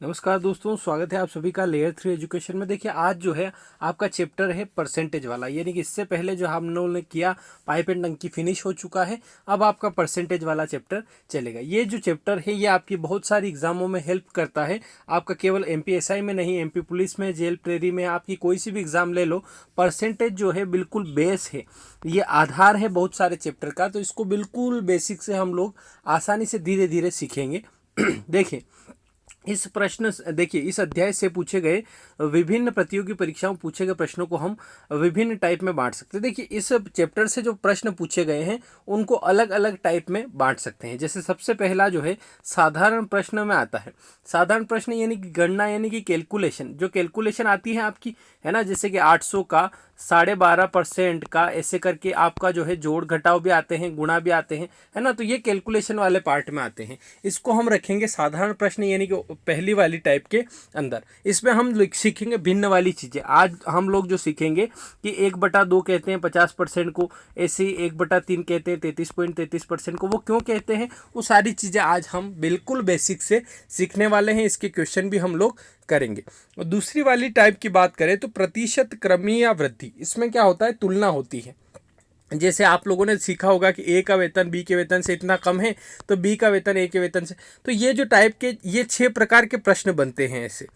नमस्कार दोस्तों, स्वागत है आप सभी का लेयर 3 एजुकेशन में। देखिए आज जो है आपका चैप्टर है परसेंटेज वाला, यानी कि इससे पहले जो हम लोगों ने किया पाइप एंड टंकी फिनिश हो चुका है। अब आपका परसेंटेज वाला चैप्टर चलेगा। ये जो चैप्टर है ये आपकी बहुत सारी एग्जामों में हेल्प करता है। आपका केवल एमपीएसआई में नहीं, एमपी पुलिस में, जेल प्रेरी में, आपकी कोई सी भी एग्जाम ले लो, परसेंटेज जो है बिल्कुल बेस है, ये आधार है बहुत सारे चैप्टर का। तो इसको बिल्कुल बेसिक से हम लोग आसानी से धीरे धीरे सीखेंगे। देखिए इस प्रश्न देखिए इस अध्याय से पूछे गए विभिन्न प्रतियोगी परीक्षाओं में पूछे गए प्रश्नों को हम विभिन्न टाइप में बांट सकते हैं। देखिए इस चैप्टर से जो प्रश्न पूछे गए हैं उनको अलग अलग टाइप में बांट सकते हैं। जैसे सबसे पहला जो है साधारण प्रश्न में आता है। साधारण प्रश्न यानी कि गणना, यानी कि कैलकुलेशन, जो कैलकुलेशन आती है आपकी, है ना, जैसे कि 800 का 12.5% का, ऐसे करके आपका जो है जोड़ घटाव भी आते हैं, गुणा भी आते हैं, है ना। तो ये कैलकुलेशन वाले पार्ट में आते हैं। इसको हम रखेंगे साधारण प्रश्न यानी कि पहली वाली टाइप के अंदर। इसमें हम सीखेंगे भिन्न वाली चीज़ें। आज हम लोग जो सीखेंगे कि 1/2 कहते हैं 50% को, ऐसे ही 1/3 कहते हैं 33.33% को। वो क्यों कहते हैं, वो सारी चीज़ें आज हम बिल्कुल बेसिक से सीखने वाले हैं। इसके क्वेश्चन भी हम लोग करेंगे। और दूसरी वाली टाइप की बात करें तो प्रतिशत क्रमीय वृद्धि, इसमें क्या होता है, तुलना होती है। जैसे आप लोगों ने सीखा होगा कि ए का वेतन बी के वेतन से इतना कम है, तो बी का वेतन ए के वेतन से। तो ये जो टाइप के ये 6 प्रकार के प्रश्न बनते हैं ऐसे,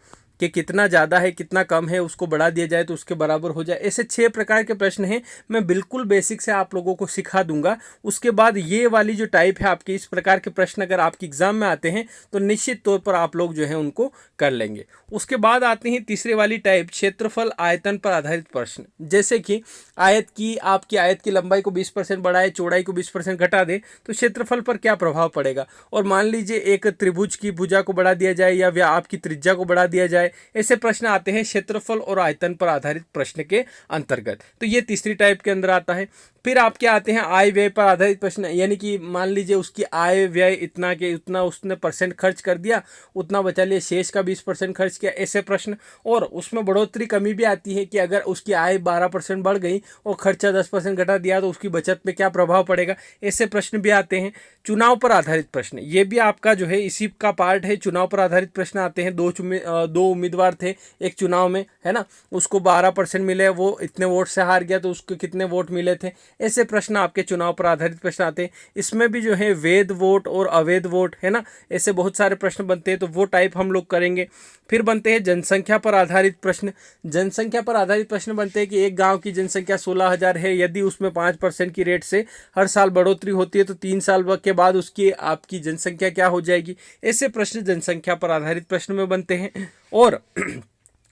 कि कितना ज़्यादा है कितना कम है, उसको बढ़ा दिया जाए तो उसके बराबर हो जाए। ऐसे 6 प्रकार के प्रश्न हैं। मैं बिल्कुल बेसिक से आप लोगों को सिखा दूंगा। उसके बाद ये वाली जो टाइप है आपकी, इस प्रकार के प्रश्न अगर आपके एग्जाम में आते हैं तो निश्चित तौर पर आप लोग जो है उनको कर लेंगे। उसके बाद आती है तीसरी वाली टाइप, क्षेत्रफल आयतन पर आधारित प्रश्न। जैसे कि आपकी आयत की लंबाई को 20% बढ़ाए, चौड़ाई को 20% घटा दे तो क्षेत्रफल पर क्या प्रभाव पड़ेगा। और मान लीजिए एक त्रिभुज की भुजा को बढ़ा दिया जाए या आपकी त्रिज्या को बढ़ा दिया जाए। ऐसे प्रश्न आते हैं क्षेत्रफल और आयतन पर आधारित प्रश्न के अंतर्गत। तो ये तीसरी टाइप के अंदर आता है। फिर आपके आते हैं आय व्यय पर आधारित प्रश्न, यानी कि मान लीजिए उसकी आय व्यय इतना के उतना उसने परसेंट खर्च कर दिया, उतना बचा लिया, शेष का 20% खर्च किया, ऐसे प्रश्न। और उसमें बढ़ोतरी कमी भी आती है कि अगर उसकी आय 12% बढ़ गई और खर्चा 10% घटा दिया तो उसकी बचत पे क्या प्रभाव पड़ेगा, ऐसे प्रश्न भी आते हैं। चुनाव पर आधारित प्रश्न, ये भी आपका जो है इसी का पार्ट है। चुनाव पर आधारित प्रश्न आते हैं। दो उम्मीदवार थे एक चुनाव में, है ना, उसको 12% मिले, वो इतने वोट से हार गया तो उसको कितने वोट मिले थे, ऐसे प्रश्न आपके चुनाव पर आधारित प्रश्न आते हैं। इसमें भी जो है वैध वोट और अवैध वोट, है ना, ऐसे बहुत सारे प्रश्न बनते हैं, तो वो टाइप हम लोग करेंगे। फिर बनते हैं जनसंख्या पर आधारित प्रश्न। जनसंख्या पर आधारित प्रश्न बनते हैं कि एक गांव की जनसंख्या 16,000 है, यदि उसमें 5% की रेट से हर साल बढ़ोतरी होती है तो 3 साल के बाद उसकी आपकी जनसंख्या क्या हो जाएगी। ऐसे प्रश्न जनसंख्या पर आधारित प्रश्न में बनते हैं। और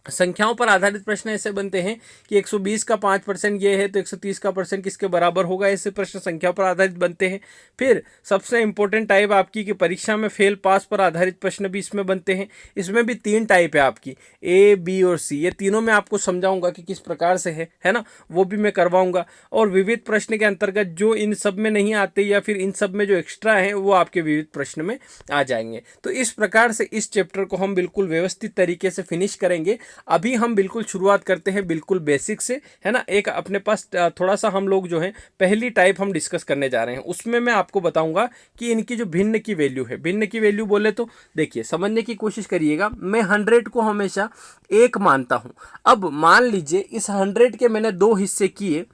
संख्याओं पर आधारित प्रश्न ऐसे बनते हैं कि 120 का 5% ये है तो 130 का परसेंट किसके बराबर होगा। ऐसे प्रश्न संख्या पर आधारित बनते हैं। फिर सबसे इंपॉर्टेंट टाइप आपकी कि परीक्षा में फेल पास पर आधारित प्रश्न भी इसमें बनते हैं। इसमें भी 3 टाइप है आपकी, ए, बी और सी। ये तीनों में आपको समझाऊंगा कि किस प्रकार से है ना, वो भी मैं करवाऊंगा। और विविध प्रश्न के अंतर्गत जो इन सब में नहीं आते या फिर इन सब में जो एक्स्ट्रा है वो आपके विविध प्रश्न में आ जाएंगे। तो इस प्रकार से इस चैप्टर को हम बिल्कुल व्यवस्थित तरीके से फिनिश करेंगे। अभी हम बिल्कुल शुरुआत करते हैं बिल्कुल बेसिक से, है ना। एक अपने पास थोड़ा सा हम लोग जो है पहली टाइप हम डिस्कस करने जा रहे हैं। उसमें मैं आपको बताऊंगा कि इनकी जो भिन्न की वैल्यू है, भिन्न की वैल्यू बोले तो देखिए समझने की कोशिश करिएगा। मैं 100 को हमेशा 1 मानता हूं। अब मान लीजिए इस 100 के मैंने 2 हिस्से किए,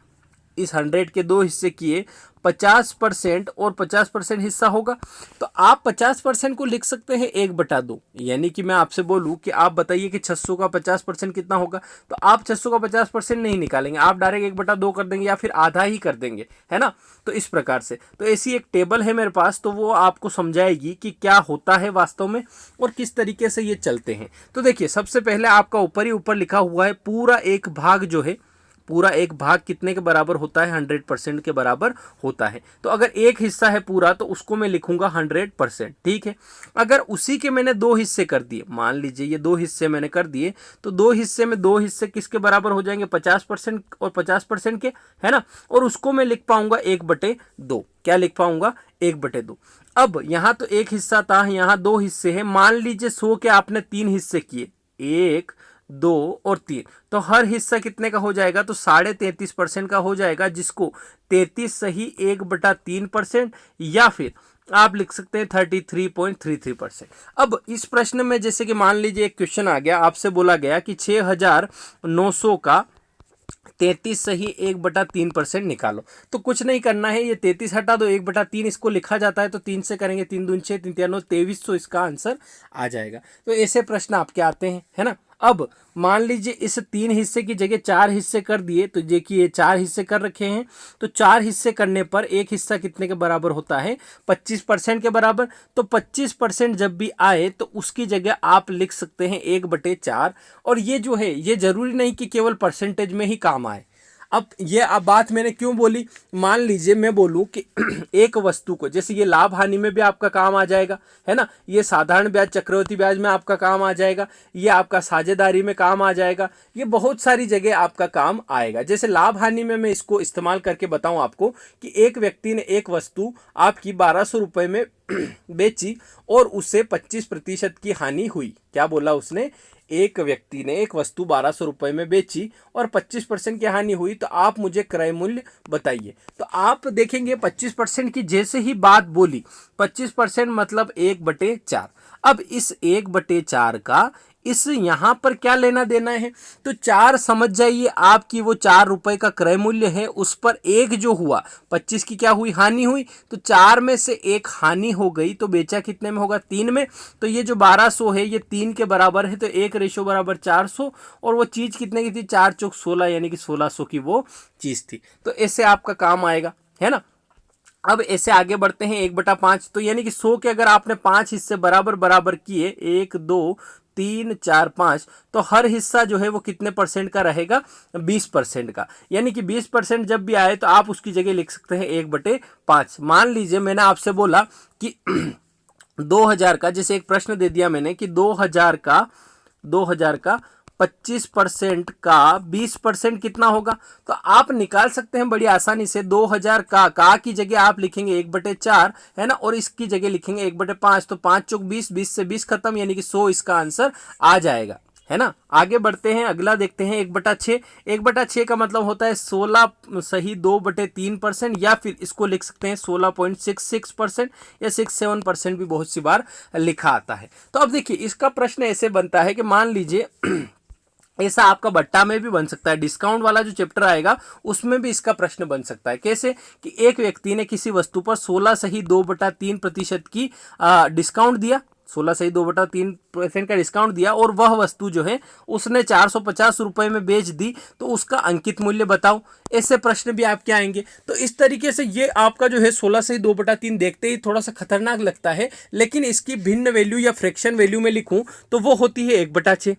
इस 100 के 2 हिस्से किए, 50% और 50% हिस्सा होगा। तो आप 50% को लिख सकते हैं 1/2, यानी कि मैं आपसे बोलूं कि आप बताइए कि 600 का 50% कितना होगा, तो आप 600 का 50% नहीं निकालेंगे, आप डायरेक्ट 1/2 कर देंगे या फिर आधा ही कर देंगे, है ना। तो इस प्रकार से तो ऐसी एक टेबल है मेरे पास, तो वो आपको समझाएगी कि क्या होता है वास्तव में और किस तरीके से ये चलते हैं। तो देखिए सबसे पहले आपका ऊपर ही ऊपर लिखा हुआ है पूरा एक भाग जो है, पूरा एक भाग कितने के बराबर होता है, 100% के बराबर होता है। तो अगर एक हिस्सा है पूरा तो उसको मैं लिखूंगा 100%, ठीक है। अगर उसी के मैंने 2 हिस्से कर दिए, मान लीजिए ये 2 हिस्से मैंने कर दिए, तो 2 हिस्से में 2 हिस्से किसके बराबर हो जाएंगे, 50% और 50% के, है ना। और उसको मैं लिख पाऊंगा 1/2। क्या लिख पाऊंगा, 1/2। अब यहाँ तो एक हिस्सा था, यहाँ 2 हिस्से हैं। मान लीजिए 100 के आपने 3 हिस्से किए, 1, 2 और 3, तो हर हिस्सा कितने का हो जाएगा, तो 33.5% का हो जाएगा, जिसको 33 सही 1/3% या फिर आप लिख सकते हैं 33.33%। अब इस प्रश्न में जैसे कि मान लीजिए एक क्वेश्चन आ गया, आपसे बोला गया कि 6,900 का 33 सही 1/3% निकालो। तो कुछ नहीं करना है, ये 33 हटा दो, 1/3 इसको लिखा जाता है, तो 3 से करेंगे, 3 दूनी 6, 3 तिया 9, 2300 इसका आंसर आ जाएगा। तो ऐसे प्रश्न आपके आते हैं, है ना। अब मान लीजिए इस 3 हिस्से की जगह 4 हिस्से कर दिए, तो देखिए 4 हिस्से कर रखे हैं, तो 4 हिस्से करने पर एक हिस्सा कितने के बराबर होता है, 25% के बराबर। तो 25% जब भी आए तो उसकी जगह आप लिख सकते हैं 1/4। और ये जो है ये जरूरी नहीं कि केवल परसेंटेज में ही काम आए। अब बात मैंने क्यों बोली, मान लीजिए मैं बोलूं कि एक वस्तु को, जैसे ये लाभ हानि में भी आपका काम आ जाएगा, है ना, ये साधारण ब्याज चक्रवृद्धि ब्याज में आपका काम आ जाएगा, ये आपका साझेदारी में काम आ जाएगा, ये बहुत सारी जगह आपका काम आएगा। जैसे लाभ हानि में मैं इसको इस्तेमाल करके बताऊं आपको कि एक व्यक्ति ने एक वस्तु आपकी 1200 रुपये में बेची और उससे 25% की हानि हुई। क्या बोला उसने, एक व्यक्ति ने एक वस्तु 1200 रुपये में बेची और 25% की हानि हुई, तो आप मुझे क्रय मूल्य बताइए। तो आप देखेंगे 25% की जैसे ही बात बोली, 25% मतलब 1/4। अब इस 1/4 का इस यहाँ पर क्या लेना देना है, तो 4 समझ जाइए आपकी वो 4 रुपए का क्रय मूल्य है, उस पर एक जो हुआ 25 की क्या हुई, हानि हुई, तो 4 में से एक हानि हो गई, तो बेचा कितने में होगा, 3 में। तो ये जो 1200 है ये 3 के बराबर है, तो 1 बराबर 400, और वो चीज कितने की थी, 4 चौक 16, यानी कि 1600 की वो चीज थी। तो ऐसे आपका काम आएगा, है ना। अब ऐसे आगे बढ़ते हैं, 1/5, तो यानी कि 100 के अगर आपने 5 हिस्से बराबर बराबर किए, 1 2 3 4 5, तो हर हिस्सा जो है वो कितने परसेंट का रहेगा, 20% का। यानी कि 20% जब भी आए तो आप उसकी जगह लिख सकते हैं 1/5। मान लीजिए मैंने आपसे बोला कि 2000 का, जैसे एक प्रश्न दे दिया मैंने कि 2000 का 25% का 20% कितना होगा, तो आप निकाल सकते हैं बड़ी आसानी से। 2000 का की जगह आप लिखेंगे 1/4, है ना, और इसकी जगह लिखेंगे 1/5, तो 5 चौक 20, 20 से 20 खत्म, यानी कि 100 इसका आंसर आ जाएगा, है ना। आगे बढ़ते हैं, अगला देखते हैं 1/6। 1/6 का मतलब होता है 16 सही 2/3%, या फिर इसको लिख सकते हैं 16.66%, या 67% भी बहुत सी बार लिखा आता है। तो अब देखिए इसका प्रश्न ऐसे बनता है कि मान लीजिए ऐसा आपका बट्टा में भी बन सकता है, डिस्काउंट वाला जो चैप्टर आएगा उसमें भी इसका प्रश्न बन सकता है। कैसे कि एक व्यक्ति ने किसी वस्तु पर 16 सही 2/3% की डिस्काउंट दिया, 16 सही 2/3% का डिस्काउंट दिया, और वह वस्तु जो है उसने 450 रुपए में बेच दी, तो उसका अंकित मूल्य बताओ। ऐसे प्रश्न भी आपके आएंगे। तो इस तरीके से ये आपका जो है 16 सही 2/3 देखते ही थोड़ा सा खतरनाक लगता है, लेकिन इसकी भिन्न वैल्यू या फ्रैक्शन वैल्यू में लिखूं तो वो होती है 1/6।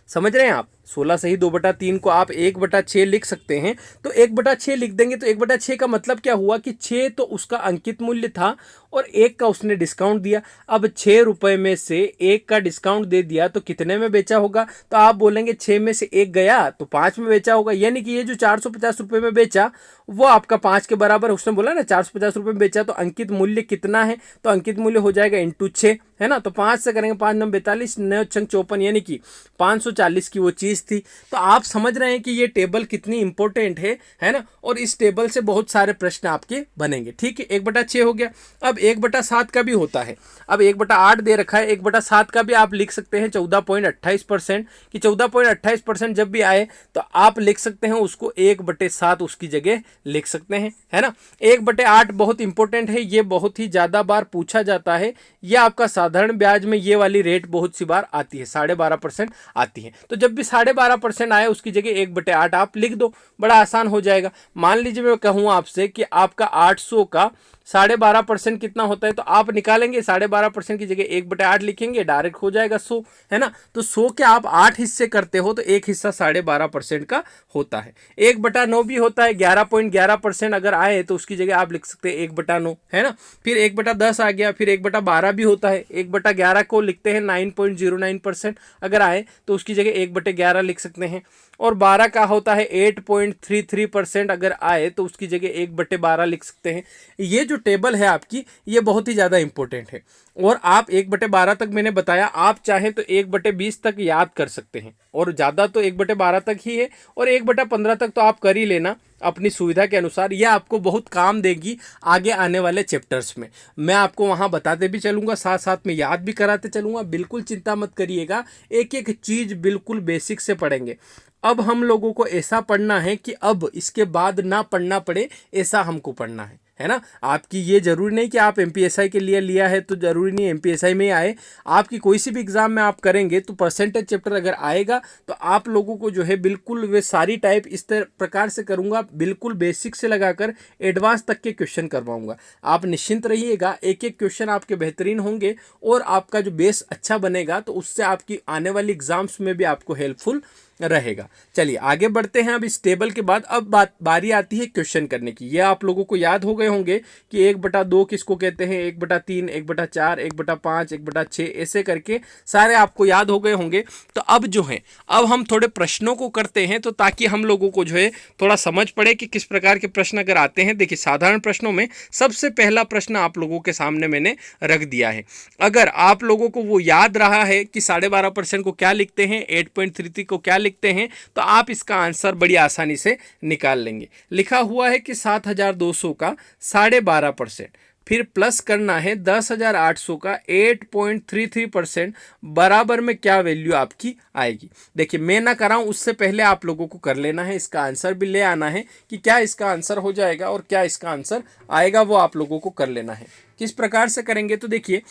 समझ रहे हैं आप, 16 सही 2/3 को आप 1/6 लिख सकते हैं। तो 1/6 लिख देंगे, तो 1/6 का मतलब क्या हुआ कि 6 तो उसका अंकित मूल्य था और 1 का उसने डिस्काउंट दिया। अब 6 रुपए में से 1 का डिस्काउंट दे दिया तो कितने में बेचा होगा, तो आप बोलेंगे 6 में से 1 गया तो 5 में बेचा होगा। यानी कि ये जो 450 रुपए में बेचा वो आपका 5 के बराबर, उसने बोला ना 450 रुपए में बेचा, तो अंकित मूल्य कितना है, तो अंकित मूल्य हो जाएगा इंटू 6, है ना। तो 5 से करेंगे, 5 9 42, 9 6 54, यानी कि 540 की वो चीज थी। तो आप समझ रहे हैं कि ये टेबल कितनी इंपॉर्टेंट है ना, और इस टेबल से बहुत सारे प्रश्न आपके बनेंगे। ठीक है, 1/6 हो गया। अब 1/7 का भी होता है। अब 1/8 दे रखा है, 1/7 का भी आप लिख सकते हैं 14.28%, कि 14.28% जब भी आए तो आप लिख सकते हैं उसको 1/7 उसकी जगह लिख सकते हैं, है ना। 1/8 बहुत इंपॉर्टेंट है, ये बहुत ही ज्यादा बार पूछा जाता है। ये आपका साधारण ब्याज में ये वाली रेट बहुत सी बार आती है, 12.5% आती है। तो जब भी 12.5% आए उसकी जगह 1/8 आप लिख दो, बड़ा आसान हो जाएगा। मान लीजिए मैं कहूँ आपसे कि आपका 800 का 12.5% कितना होता है, तो आप निकालेंगे 12.5% की जगह 1/8 लिखेंगे, डायरेक्ट हो जाएगा 100, है ना। तो 100 के आप 8 हिस्से करते हो तो एक हिस्सा 12.5% का होता है। 1/9 भी होता है, 11.11% अगर आए तो उसकी जगह आप लिख सकते हैं 1/9, है ना। फिर 1/10 आ गया, फिर 1/12 भी होता है, 1/11 को लिखते हैं 9.09% अगर आए तो उसकी जगह 1/11 लिख सकते हैं। और 12 का होता है 8.33% अगर आए तो उसकी जगह 1/12 लिख सकते हैं। ये जो टेबल है आपकी ये बहुत ही ज़्यादा इंपॉर्टेंट है। और आप 1/12 तक मैंने बताया, आप चाहें तो 1/20 तक याद कर सकते हैं, और ज़्यादा तो 1/12 तक ही है, और 1/15 तक तो आप कर ही लेना अपनी सुविधा के अनुसार। यह आपको बहुत काम देगी आगे आने वाले चैप्टर्स में। मैं आपको वहाँ बताते भी चलूँगा, साथ साथ में याद भी कराते चलूँगा, बिल्कुल चिंता मत करिएगा। एक एक चीज़ बिल्कुल बेसिक से पढ़ेंगे। अब हम लोगों को ऐसा पढ़ना है कि अब इसके बाद ना पढ़ना पड़े, ऐसा हमको पढ़ना है ना। आपकी ये जरूरी नहीं कि आप एमपीएसआई के लिए लिया है तो जरूरी नहीं एमपीएसआई में ही आए। आपकी कोई सी भी एग्जाम में आप करेंगे तो परसेंटेज चैप्टर अगर आएगा तो आप लोगों को जो है बिल्कुल वे सारी टाइप इस प्रकार से करूंगा, बिल्कुल बेसिक से लगाकर एडवांस तक के क्वेश्चन करवाऊंगा। आप निश्चिंत रहिएगा, एक एक क्वेश्चन आपके बेहतरीन होंगे और आपका जो बेस अच्छा बनेगा तो उससे आपकी आने वाली एग्जाम्स में भी आपको हेल्पफुल रहेगा। चलिए आगे बढ़ते हैं। अब इस टेबल के बाद अब बारी आती है क्वेश्चन करने की। ये आप लोगों को याद हो गए होंगे कि 1/2 किसको कहते हैं, 1/3, 1/4, 1/5, 1/6, ऐसे करके सारे आपको याद हो गए होंगे। तो अब जो है अब हम थोड़े प्रश्नों को करते हैं, तो ताकि हम लोगों को जो है थोड़ा समझ पड़े कि किस प्रकार के प्रश्न अगर आते हैं। देखिए साधारण प्रश्नों में सबसे पहला प्रश्न आप लोगों के सामने मैंने रख दिया है। अगर आप लोगों को वो याद रहा है कि 12.5% को क्या लिखते हैं, 8.33 को क्या लिखते हैं, तो आप इसका आंसर बड़ी आसानी से निकाल लेंगे। लिखा हुआ है कि 7,200 का 12.5%, फिर प्लस करना है 10,800 का 8.33%, बराबर में क्या वैल्यू आपकी आएगी। देखिए मैं ना कराऊं उससे पहले आप लोगों को कर लेना है, इसका आंसर भी ले आना है कि क्या इसका आंसर हो जाएगा और क्या इसका आंसर आएगा, वो आप लोगों को कर लेना है। किस प्रकार से करेंगे तो देखिए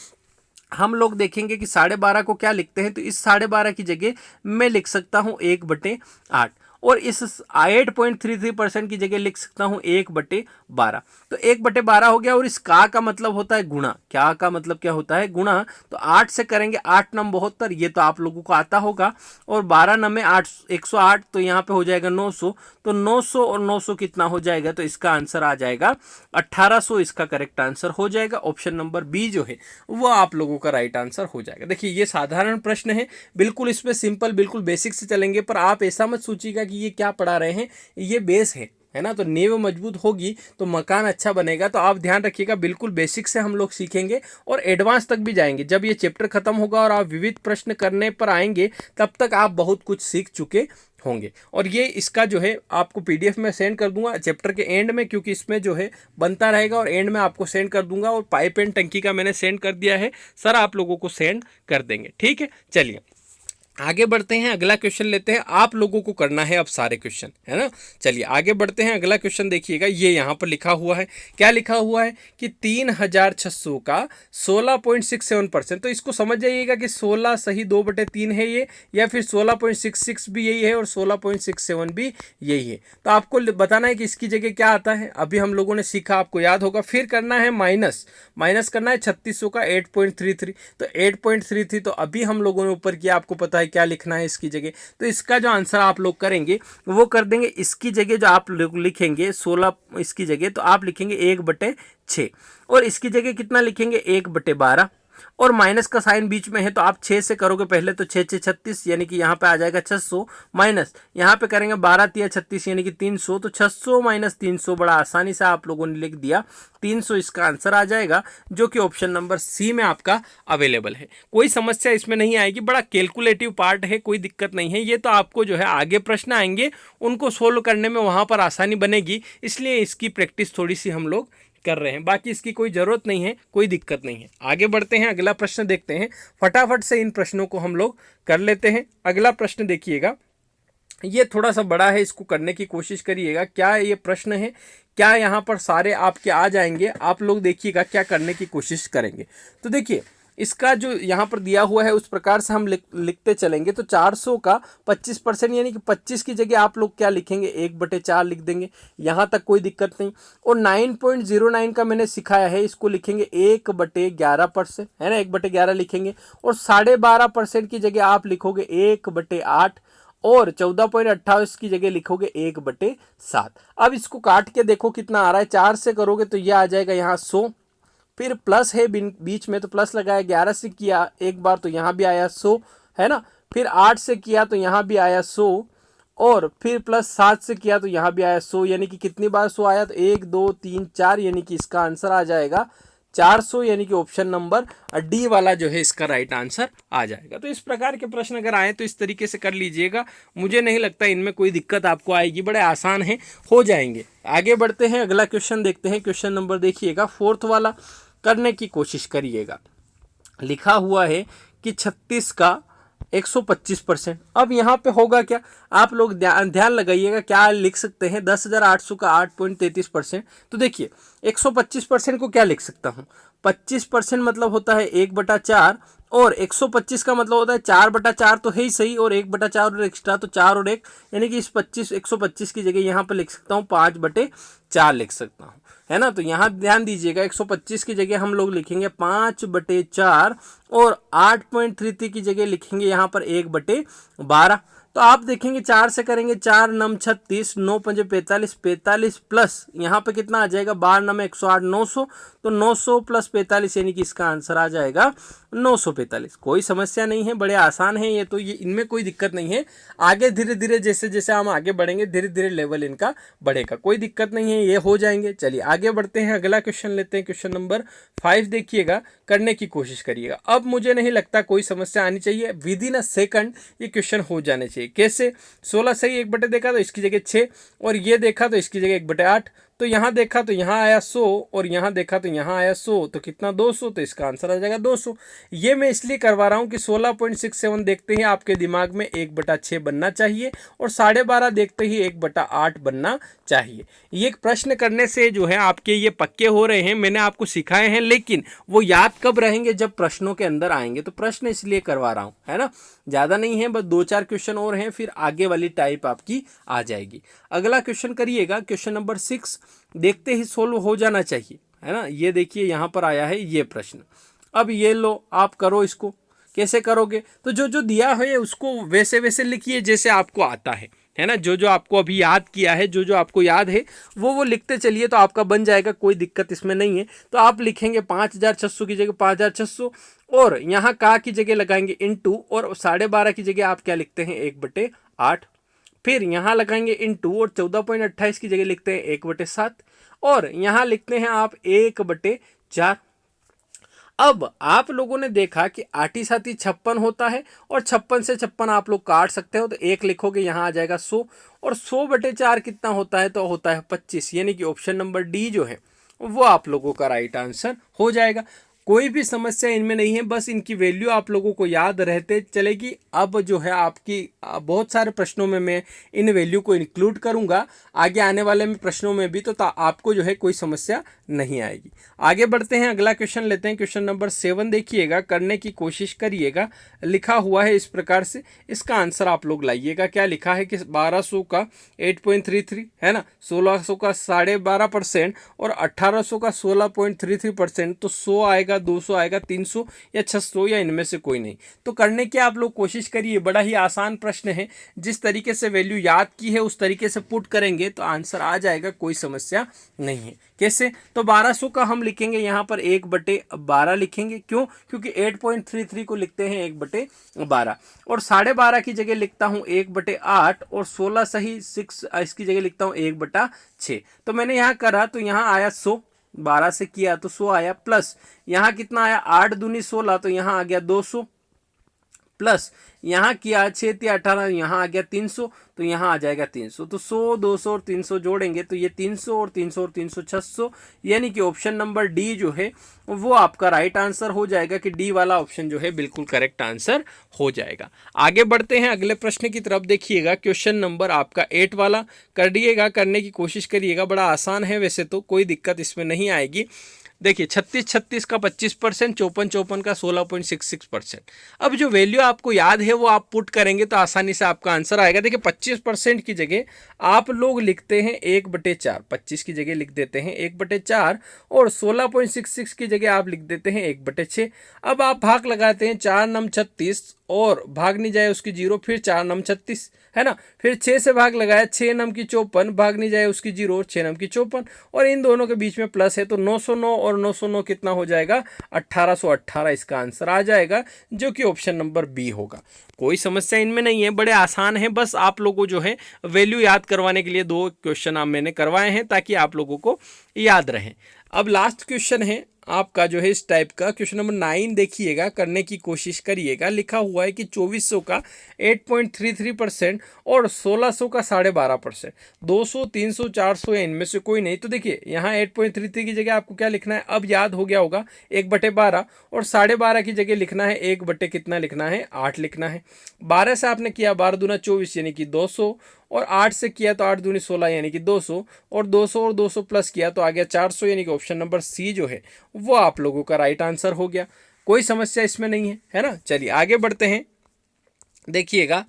हम लोग देखेंगे कि 12.5 को क्या लिखते हैं, तो इस 12.5 की जगह मैं लिख सकता हूँ 1/8, और इस 8.33% की जगह लिख सकता हूँ 1/12। तो 1/12 हो गया, और इस का मतलब होता है गुणा। क्या का मतलब क्या होता है, गुणा। तो 8 से करेंगे, 8 नम 72, ये तो आप लोगों को आता होगा, और 12 नम 8 108, तो यहाँ पे हो जाएगा 900। तो 900 और 900 कितना हो जाएगा, तो इसका आंसर आ जाएगा 1800। इसका करेक्ट आंसर हो जाएगा ऑप्शन नंबर बी जो है वो आप लोगों का राइट आंसर हो जाएगा। देखिए ये साधारण प्रश्न है, बिल्कुल इसमें सिंपल बिल्कुल बेसिक से चलेंगे, पर आप ऐसा मत सोचिएगा कि ये क्या पढ़ा रहे हैं, ये बेस है ना। तो नींव मजबूत होगी तो मकान अच्छा बनेगा। तो आप ध्यान रखिएगा, बिल्कुल बेसिक से हम लोग सीखेंगे और एडवांस तक भी जाएंगे। जब ये चैप्टर खत्म होगा और आप विविध प्रश्न करने पर आएंगे, तब तक आप बहुत कुछ सीख चुके होंगे। और ये इसका जो है आपको पीडीएफ में सेंड कर दूंगा चैप्टर के एंड में, क्योंकि इसमें जो है बनता रहेगा, और एंड में आपको सेंड कर दूंगा। और पाइप एंड टंकी का मैंने सेंड कर दिया है, सर आप लोगों को सेंड कर देंगे, ठीक है। चलिए आगे बढ़ते हैं, अगला क्वेश्चन लेते हैं। आप लोगों को करना है अब सारे क्वेश्चन, है ना। चलिए आगे बढ़ते हैं, अगला क्वेश्चन देखिएगा। ये यहाँ पर लिखा हुआ है, क्या लिखा हुआ है कि 3,600 का 16.67%। तो इसको समझ जाइएगा कि 16 सही 2/3 है ये, या फिर 16.66 भी यही है और 16.67 भी यही है। तो आपको बताना है कि इसकी जगह क्या आता है। अभी हम लोगों ने सीखा, आपको याद होगा। फिर करना है माइनस करना है 3600 का 8.33। तो 8.33 तो अभी हम लोगों ने ऊपर किया, आपको पता है क्या लिखना है इसकी जगह। तो इसका जो आंसर आप लोग करेंगे वो कर देंगे। इसकी जगह जो आप लोग लिखेंगे 16, इसकी जगह तो आप लिखेंगे 1/6, और इसकी जगह कितना लिखेंगे 1/12, और माइनस का साइन बीच में है तो आप 6 से करोगे पहले, तो 6 6 36, यानी कि यहाँ पे आ जाएगा 600, माइनस यहाँ पे करेंगे 12 3 36 यानी कि 300। तो 600 माइनस 300 बड़ा आसानी से आप लोगों ने लिख दिया 300, इसका आंसर आ जाएगा, जो कि ऑप्शन नंबर सी में आपका अवेलेबल है। कोई समस्या इसमें नहीं आएगी, बड़ा कैलकुलेटिव पार्ट है, कोई दिक्कत नहीं है। ये तो आपको जो है आगे प्रश्न आएंगे उनको सोल्व करने में वहाँ पर आसानी बनेगी, इसलिए इसकी प्रैक्टिस थोड़ी सी हम लोग कर रहे हैं। बाकी इसकी कोई ज़रूरत नहीं है, कोई दिक्कत नहीं है। आगे बढ़ते हैं, अगला प्रश्न देखते हैं। फटाफट से इन प्रश्नों को हम लोग कर लेते हैं। अगला प्रश्न देखिएगा, ये थोड़ा सा बड़ा है, इसको करने की कोशिश करिएगा। क्या ये प्रश्न है, क्या यहाँ पर सारे आपके आ जाएंगे, आप लोग देखिएगा क्या करने की कोशिश करेंगे। तो देखिए इसका जो यहाँ पर दिया हुआ है उस प्रकार से हम लिखते चलेंगे। तो 400 का 25% यानी कि 25 की जगह आप लोग क्या लिखेंगे 1/4 लिख देंगे, यहाँ तक कोई दिक्कत नहीं। और 9.09 का मैंने सिखाया है, इसको लिखेंगे 1/11%, है ना, 1/11 लिखेंगे। और 12.5% की जगह आप लिखोगे 1/8, और 14.28 की जगह लिखोगे 1/7। अब इसको काट के देखो कितना आ रहा है। 4 से करोगे तो यह आ जाएगा यहाँ 100, फिर प्लस है बीच में तो प्लस लगाया, 11 से किया एक बार तो यहाँ भी आया 100, है ना। फिर 8 से किया तो यहाँ भी आया 100, और फिर प्लस 7 से किया तो यहाँ भी आया 100, यानी कि कितनी बार 100 आया, तो 1 2 3 4, यानी कि इसका आंसर आ जाएगा 400, यानी कि ऑप्शन नंबर डी वाला जो है इसका राइट आंसर आ जाएगा। तो इस प्रकार के प्रश्न अगर आए तो इस तरीके से कर लीजिएगा, मुझे नहीं लगता इनमें कोई दिक्कत आपको आएगी, बड़े आसान है, हो जाएंगे। आगे बढ़ते हैं, अगला क्वेश्चन देखते हैं। क्वेश्चन नंबर देखिएगा 4th वाला, करने की कोशिश करिएगा। लिखा हुआ है कि 36 का 125%। अब यहाँ पे होगा क्या, आप लोग ध्यान लगाइएगा, क्या लिख सकते हैं 10,800 का 8.33%। तो देखिए 125% को क्या लिख सकता हूँ, 25% मतलब होता है 1/4, और 125 का मतलब होता है 4/4 तो है ही सही, और 1/4 और एक्स्ट्रा तो 4 और 1, यानी कि इस 125 की जगह यहाँ पर लिख सकता हूँ 5/4 लिख सकता हूँ, है ना। तो यहाँ ध्यान दीजिएगा 125 की जगह हम लोग लिखेंगे 5/4, और 8.33 की जगह लिखेंगे यहाँ पर 1/12। तो आप देखेंगे 4 से करेंगे, 4 9 36, 9 5 45, 45 प्लस यहाँ पे कितना आ जाएगा, 12 9 108, 900। तो 900 प्लस 45, यानी कि इसका आंसर आ जाएगा 945। कोई समस्या नहीं है, बड़े आसान है ये तो, ये इनमें कोई दिक्कत नहीं है। आगे धीरे धीरे जैसे जैसे हम आगे बढ़ेंगे धीरे धीरे लेवल इनका बढ़ेगा, कोई दिक्कत नहीं है, ये हो जाएंगे। चलिए आगे बढ़ते हैं, अगला क्वेश्चन लेते हैं। क्वेश्चन नंबर 5 देखिएगा, करने की कोशिश करिएगा। अब मुझे नहीं लगता कोई समस्या आनी चाहिए, विद इन अ सेकंड ये क्वेश्चन हो जाने चाहिए। कैसे, 16 सही 1 देखा तो इसकी जगह 6, और ये देखा तो इसकी जगह 1/8, तो यहाँ देखा तो यहाँ आया 100, और यहाँ देखा तो यहाँ आया 100, तो कितना 200, तो इसका आंसर आ जाएगा 200। ये मैं इसलिए करवा रहा हूँ कि 16.67 देखते ही आपके दिमाग में 1/6 बनना चाहिए, और 12.5 देखते ही 1/8 बनना चाहिए। ये प्रश्न करने से जो है आपके ये पक्के हो रहे हैं, मैंने आपको सिखाए हैं, लेकिन वो याद कब रहेंगे, जब प्रश्नों के अंदर आएंगे। तो प्रश्न इसलिए करवा रहा हूँ, है ना, ज़्यादा नहीं है, बस 2-4 क्वेश्चन और हैं, फिर आगे वाली टाइप आपकी आ जाएगी। अगला क्वेश्चन करिएगा, क्वेश्चन नंबर 6 देखते ही सोल्व हो जाना चाहिए, है ना। ये देखिए यहाँ पर आया है ये प्रश्न। अब ये लो, आप करो इसको, कैसे करोगे, तो जो जो दिया है उसको वैसे वैसे लिखिए जैसे आपको आता है ना। जो जो आपको अभी याद किया है, जो जो आपको याद है वो लिखते चलिए, तो आपका बन जाएगा, कोई दिक्कत इसमें नहीं है। तो आप लिखेंगे 5,600 की जगह 5,600, और यहाँ का की जगह लगाएंगे इनटू, और 12.5 की जगह आप क्या लिखते हैं 1/8, फिर यहाँ लगाएंगे इनटू, और 14.28 की जगह लिखते हैं 1/7, और यहाँ लिखते हैं आप 1/4। अब आप लोगों ने देखा कि आठी साथी 56 होता है, और 56 से 56 आप लोग काट सकते हो, तो 1 लिखोगे, यहाँ आ जाएगा 100, और 100/4 कितना होता है, तो होता है 25, यानी कि ऑप्शन नंबर डी जो है वो आप लोगों का राइट आंसर हो जाएगा। कोई भी समस्या इनमें नहीं है, बस इनकी वैल्यू आप लोगों को याद रहते चलेगी। अब जो है आपकी बहुत सारे प्रश्नों में मैं इन वैल्यू को इंक्लूड करूंगा आगे आने वाले में प्रश्नों में भी, तो आपको जो है कोई समस्या नहीं आएगी। आगे बढ़ते हैं, अगला क्वेश्चन लेते हैं। क्वेश्चन नंबर 7 देखिएगा, करने की कोशिश करिएगा। लिखा हुआ है इस प्रकार से, इसका आंसर आप लोग लाइएगा। क्या लिखा है कि 1200 का 8.33 है ना, 1600 का 12.5%, और 1800 का 16.33%, तो 100 आएगा, 200 आएगा, 300 या 600, या इनमें से कोई नहीं। तो करने की आप लोग कोशिश करिए, बड़ा ही आसान प्रश्न है, जिस तरीके से वैल्यू याद की है उस तरीके से पुट करेंगे तो आंसर आ जाएगा, कोई समस्या नहीं है। कैसे, तो 1200 का हम लिखेंगे यहाँ पर 1/12 लिखेंगे, क्यों, क्योंकि 8.33 को लिखते हैं 1/12, और 12.5 की जगह लिखता हूँ 1/8, और 16 सही 6 इसकी जगह लिखता हूँ 1/6। तो मैंने यहाँ करा तो यहाँ आया 100, 12 से किया तो 100 आया, प्लस यहाँ कितना आया 8 दूनी 16, तो यहाँ आ गया 200, प्लस यहाँ किया 6 × 18, यहाँ आ गया 300, तो यहाँ आ जाएगा 300। तो 100 200 और 300 जोड़ेंगे तो ये 300 और 300 और 300 600, यानी कि ऑप्शन नंबर डी जो है वो आपका राइट आंसर हो जाएगा, कि डी वाला ऑप्शन जो है बिल्कुल करेक्ट आंसर हो जाएगा। आगे बढ़ते हैं अगले प्रश्न की तरफ। देखिएगा क्वेश्चन नंबर आपका 8 वाला करिएगा, करने की कोशिश करिएगा। बड़ा आसान है वैसे तो, कोई दिक्कत इसमें नहीं आएगी। देखिए 36 का 25%, 54 का 16.66%। अब जो वैल्यू आपको याद है वो आप पुट करेंगे तो आसानी से आपका आंसर आएगा। देखिए 25% की जगह आप लोग लिखते हैं 1/4, 25 की जगह लिख देते हैं 1/4, और 16.66 की जगह आप लिख देते हैं 1/6। अब आप भाग लगाते हैं 4 9 36, और भाग नहीं जाए उसकी 0, फिर 4 नम 36 है ना, फिर 6 से भाग लगाया 6 नम की 54, भाग नहीं जाए उसकी 0, 6 नम की 54, और इन दोनों के बीच में प्लस है तो 909 और 909 कितना हो जाएगा 1818, इसका आंसर आ जाएगा जो कि ऑप्शन नंबर बी होगा। कोई समस्या इनमें नहीं है, बड़े आसान है, बस आप लोगों को जो है वैल्यू याद करवाने के लिए 2 क्वेश्चन मैंने करवाए हैं ताकि आप लोगों को याद रहे। अब लास्ट क्वेश्चन है आपका जो है इस टाइप का, क्वेश्चन नंबर 9 देखिएगा, करने की कोशिश करिएगा। लिखा हुआ है कि 2400 का 8.33% और 1600 का 12.5%, 200, 300, 400 या इनमें से कोई नहीं। तो देखिए यहाँ 8.33 की जगह आपको क्या लिखना है, अब याद हो गया होगा 1/12, और 12.5 की जगह लिखना है 1 कितना लिखना है 8 लिखना है। 12 से आपने किया 12 दूना 24 यानी कि 200, और 8 से किया तो 8 दूनी 16 यानी कि 200, और 200 प्लस किया तो आ गया 400, यानी कि ऑप्शन नंबर सी जो है वो आप लोगों का राइट आंसर हो गया। कोई समस्या इसमें नहीं है ना। चलिए आगे बढ़ते हैं। देखिएगा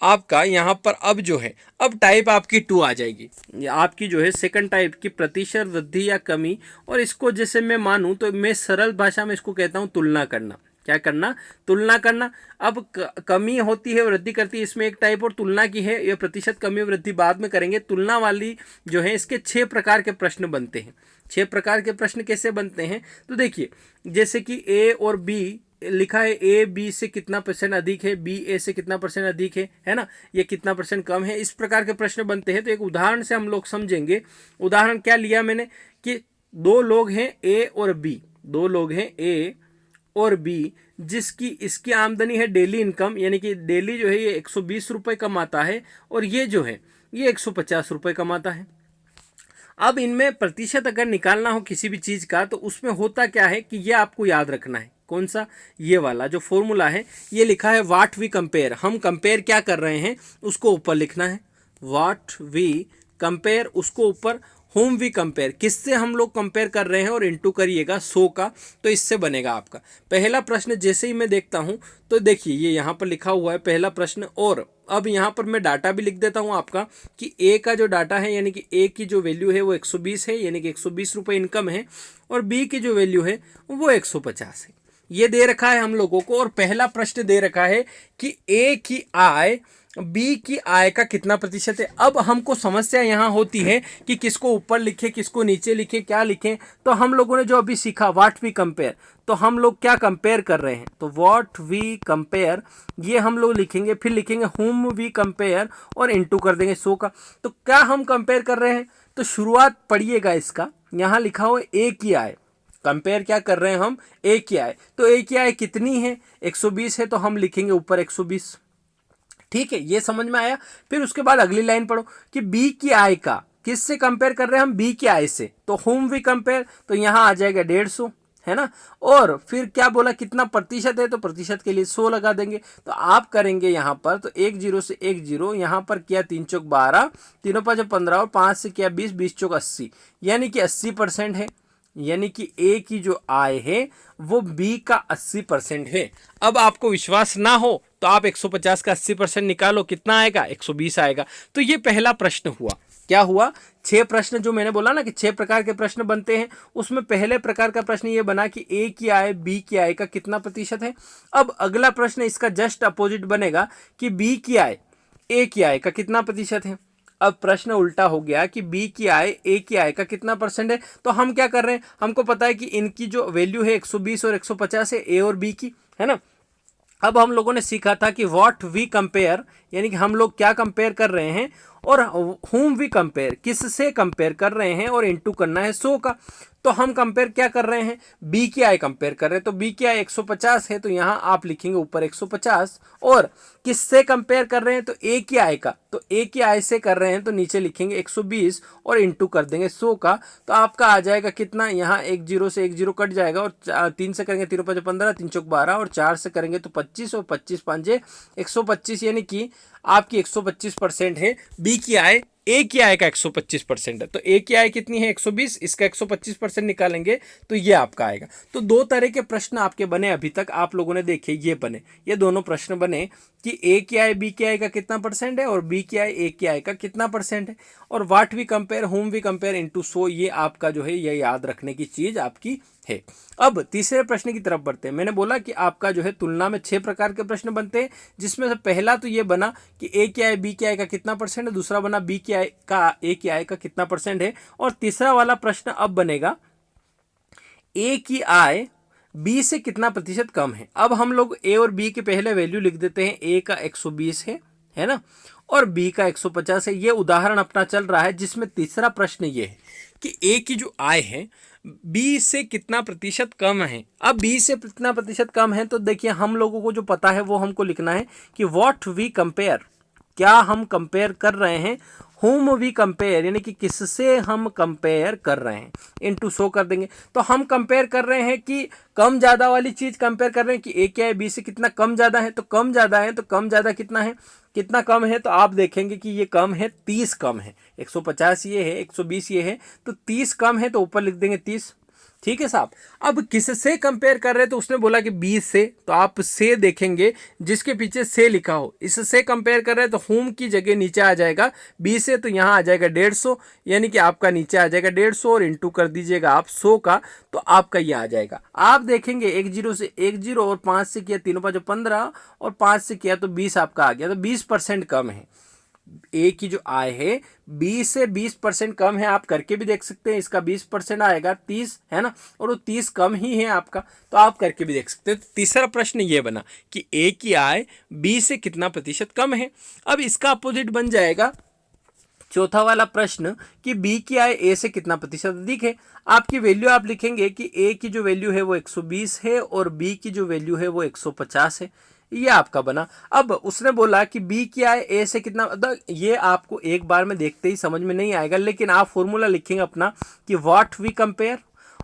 आपका यहाँ पर अब जो है, अब टाइप आपकी 2 आ जाएगी, आपकी जो है सेकंड टाइप की प्रतिशत वृद्धि या कमी, और इसको जैसे मैं मानूं तो मैं सरल भाषा में इसको कहता हूँ तुलना करना। क्या करना, तुलना करना। अब कमी होती है वृद्धि करती है, इसमें एक टाइप और तुलना की है, ये प्रतिशत कमी वृद्धि बाद में करेंगे। तुलना वाली जो है इसके 6 प्रकार के प्रश्न बनते हैं। 6 प्रकार के प्रश्न कैसे बनते हैं, तो देखिए जैसे कि ए और बी लिखा है, ए बी से कितना परसेंट अधिक है, बी ए से कितना परसेंट अधिक है ना, ये कितना परसेंट कम है, इस प्रकार के प्रश्न बनते हैं। तो एक उदाहरण से हम लोग समझेंगे। उदाहरण क्या लिया मैंने कि 2 लोग हैं ए और बी, 2 लोग हैं ए और बी, जिसकी इसकी आमदनी है डेली इनकम, यानी कि डेली जो है ये 120 रुपये कमाता है, और ये जो है ये 150 रुपये कमाता है। अब इनमें प्रतिशत अगर निकालना हो किसी भी चीज़ का, तो उसमें होता क्या है कि ये आपको याद रखना है। कौन सा, ये वाला जो फॉर्मूला है, ये लिखा है व्हाट वी कंपेयर। हम कंपेयर क्या कर रहे हैं उसको ऊपर लिखना है, व्हाट वी कंपेयर, उसको ऊपर होम वी कंपेयर, किससे हम लोग कंपेयर कर रहे हैं, और इंटू करिएगा 100 का, तो इससे बनेगा आपका पहला प्रश्न। जैसे ही मैं देखता हूं तो देखिए ये यहाँ पर लिखा हुआ है पहला प्रश्न, और अब यहाँ पर मैं डाटा भी लिख देता हूँ आपका कि ए का जो डाटा है यानी कि ए की जो वैल्यू है वो 120 है, यानी कि 120 रुपये इनकम है, और बी की जो वैल्यू है वो 150 है। ये दे रखा है हम लोगों को, और पहला प्रश्न दे रखा है कि ए की आय बी की आय का कितना प्रतिशत है। अब हमको समस्या यहाँ होती है कि किसको ऊपर लिखे किसको नीचे लिखे, क्या लिखें। तो हम लोगों ने जो अभी सीखा व्हाट वी कंपेयर, तो हम लोग क्या कंपेयर कर रहे हैं, तो व्हाट वी कंपेयर ये हम लोग लिखेंगे, फिर लिखेंगे होम वी कंपेयर और इनटू कर देंगे 100 का। तो क्या हम कंपेयर कर रहे हैं, तो शुरुआत पढ़िएगा इसका, यहाँ लिखा हुआ ए की आय, कंपेयर क्या कर रहे हैं हम, ए की आय। तो ए की आय कितनी है, 120 है, तो हम लिखेंगे ऊपर 120। ठीक है, ये समझ में आया। फिर उसके बाद अगली लाइन पढ़ो कि बी की आय का, किससे कंपेयर कर रहे हैं हम, बी की आय से, तो होम वी कंपेयर, तो यहाँ आ जाएगा 150, है ना। और फिर क्या बोला कितना प्रतिशत है, तो प्रतिशत के लिए 100 लगा देंगे। तो आप करेंगे यहाँ पर, तो 10 से 10, यहाँ पर किया 3 चौक 12, 3 5 15, और 5 से किया 20, 20 चौक 80, यानी कि 80% है। यानी कि ए की जो आय है वो बी का 80% है। अब आपको विश्वास ना हो तो आप 150 का 80% निकालो, कितना आएगा, 120 आएगा। तो ये पहला प्रश्न हुआ। क्या हुआ, 6 प्रश्न जो मैंने बोला ना कि 6 प्रकार के प्रश्न बनते हैं, उसमें पहले प्रकार का प्रश्न ये बना कि ए की आय बी की आय का कितना प्रतिशत है। अब अगला प्रश्न इसका जस्ट अपोजिट बनेगा कि बी की आय ए की आय का कितना प्रतिशत है। अब प्रश्न उल्टा हो गया कि बी की आय ए की आय का कितना परसेंट है। तो हम क्या कर रहे हैं, हमको पता है कि इनकी जो वैल्यू है 120 और 150 है, ए और बी की, है ना। अब हम लोगों ने सीखा था कि व्हाट वी कंपेयर, यानी कि हम लोग क्या कंपेयर कर रहे हैं, और होम वी कंपेयर, किससे कंपेयर कर रहे हैं, और इनटू करना है 100 का। तो हम कंपेयर क्या कर रहे हैं, बी की आय कंपेयर कर रहे हैं, तो बी की आय 150 है, तो यहाँ आप लिखेंगे ऊपर 150। और किससे कंपेयर कर रहे हैं, तो ए की आय का, तो ए की आय से कर रहे हैं, तो नीचे लिखेंगे 120 और इनटू कर देंगे 100 का। तो आपका आ जाएगा कितना, यहाँ 10 से 10 कट जाएगा, और 3 से करेंगे 3 5 15, 3 चौक 12, और 4 से करेंगे तो 25, और 25 5 125, यानी कि आपकी 125% है बी की आय, ए की आय का 125% है। तो ए की आय कितनी है 120, इसका 125% निकालेंगे तो ये आपका आएगा। तो 2 तरह के प्रश्न आपके बने, अभी तक आप लोगों ने देखे, ये बने, ये दोनों प्रश्न बने कि ए की आय बी की आय का कितना परसेंट है और बी की आय ए की आय का कितना परसेंट है, और what we compare, home we compare into so, ये आपका जो है ये याद रखने की चीज आपकी है। अब तीसरे प्रश्न की तरफ बढ़ते हैं। मैंने बोला कि आपका जो है तुलना में 6 प्रकार के प्रश्न बनते हैं, जिसमें से पहला तो ये बना कि ए की आय बी की आय का कितना परसेंट है, दूसरा बना बी की आय का ए की आय का कितना परसेंट है, और तीसरा वाला प्रश्न अब बनेगा ए की आय बी से कितना प्रतिशत कम है। अब हम लोग ए और बी के पहले वैल्यू लिख देते हैं। ए का 120 है ना, और बी का 150 है। ये उदाहरण अपना चल रहा है, जिसमें तीसरा प्रश्न ये है कि ए की जो आय है बी से कितना प्रतिशत कम है। अब बी से कितना प्रतिशत कम है, तो देखिए हम लोगों को जो पता है वो हमको लिखना है कि व्हाट वी कंपेयर, क्या हम कंपेयर कर रहे हैं, होम वी कंपेयर यानी कि किससे हम कंपेयर कर रहे हैं, इनटू सो कर देंगे। तो हम कंपेयर कर रहे हैं कि कम ज़्यादा वाली चीज़ कंपेयर कर रहे हैं कि ए क्या है बी से कितना कम ज़्यादा है, तो कम ज़्यादा है, तो कम ज़्यादा कितना है, कितना कम है, तो आप देखेंगे कि ये कम है, 30 कम है। 150 ये है, 120 ये है, तो 30 कम है, तो ऊपर लिख देंगे 30। ठीक है साहब। अब किससे कंपेयर कर रहे हैं, तो उसने बोला कि 20 से, तो आप से देखेंगे जिसके पीछे से लिखा हो, इससे कंपेयर कर रहे हैं तो होम की जगह नीचे आ जाएगा 20 से, तो यहाँ आ जाएगा 150, यानी कि आपका नीचे आ जाएगा 150 और इंटू कर दीजिएगा आप 100 का, तो आपका ये आ जाएगा। आप देखेंगे 1 0 से 1 0 और 5 से किया, तीनों 5 15 और 5 से किया तो 20 आपका आ गया, तो 20% कम है। ए की जो आय है 20 से 20% कम है, आप करके भी देख सकते हैं। इसका 20% आएगा 30 है ना, और वो 30 कम ही है आपका, तो आप करके भी देख सकते हैं। तो तीसरा प्रश्न ये बना कि ए की आय बी से कितना प्रतिशत कम है। अब इसका अपोजिट बन जाएगा चौथा वाला प्रश्न कि बी की आय ए से कितना प्रतिशत अधिक है। आपकी वैल्यू आप लिखेंगे कि ए की जो वैल्यू है वो 120 है और बी की जो वैल्यू है वो 150 है। ये आपका बना। अब उसने बोला कि बी की आय ए से कितना, ये आपको एक बार में देखते ही समझ में नहीं आएगा, लेकिन आप फॉर्मूला लिखेंगे अपना कि व्हाट वी कंपेयर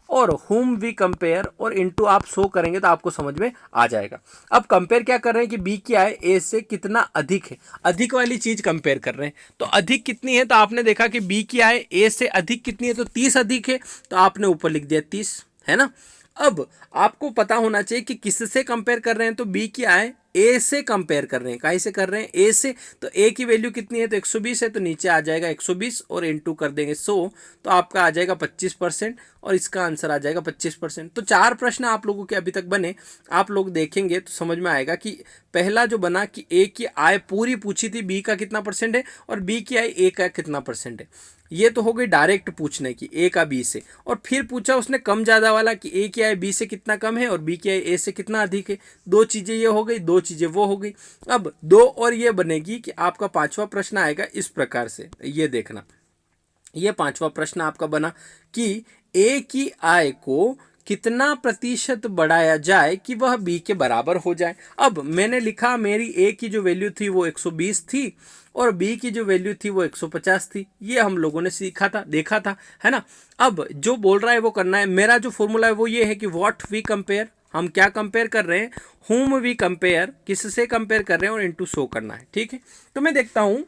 और होम वी कंपेयर और इनटू आप शो करेंगे तो आपको समझ में आ जाएगा। अब कंपेयर क्या कर रहे हैं कि बी की आय ए से कितना अधिक है, अधिक वाली चीज कंपेयर कर रहे हैं। तो अधिक कितनी है, तो आपने देखा कि बी की आय ए से अधिक कितनी है, तो 30 अधिक है, तो आपने ऊपर लिख दिया 30, है ना। अब आपको पता होना चाहिए कि किससे कंपेयर कर रहे हैं, तो बी की आय ए से कंपेयर कर रहे हैं। काहे से कर रहे हैं, ए से, तो ए की वैल्यू कितनी है, तो 120 है, तो नीचे आ जाएगा 120 और इनटू कर देंगे 100, तो आपका आ जाएगा 25% और इसका आंसर आ जाएगा 25%। तो 4 प्रश्न आप लोगों के अभी तक बने, आप लोग देखेंगे तो समझ में आएगा कि पहला जो बना कि ए की आय पूरी पूछी थी, बी का कितना परसेंट है और बी की आय ए का कितना परसेंट है। ये तो हो गई डायरेक्ट पूछने की ए का बी से, और फिर पूछा उसने कम ज़्यादा वाला कि ए की आय बी से कितना कम है और बी की आय ए से कितना अधिक है। 2 चीज़ें ये हो गई, 2 चीज़ें वो हो गई। अब 2 और ये बनेगी कि आपका 5वां प्रश्न आएगा इस प्रकार से, ये देखना। ये 5वां प्रश्न आपका बना कि ए की आय को कितना प्रतिशत बढ़ाया जाए कि वह बी के बराबर हो जाए। अब मैंने लिखा मेरी ए की जो वैल्यू थी वो 120 थी और बी की जो वैल्यू थी वो 150 थी। ये हम लोगों ने सीखा था, देखा था, है ना। अब जो बोल रहा है वो करना है। मेरा जो फॉर्मूला है वो ये है कि व्हाट वी कंपेयर, हम क्या कंपेयर कर रहे हैं, होम वी कंपेयर, किससे कंपेयर कर रहे हैं और इनटू शो करना है। ठीक है, तो मैं देखता हूँ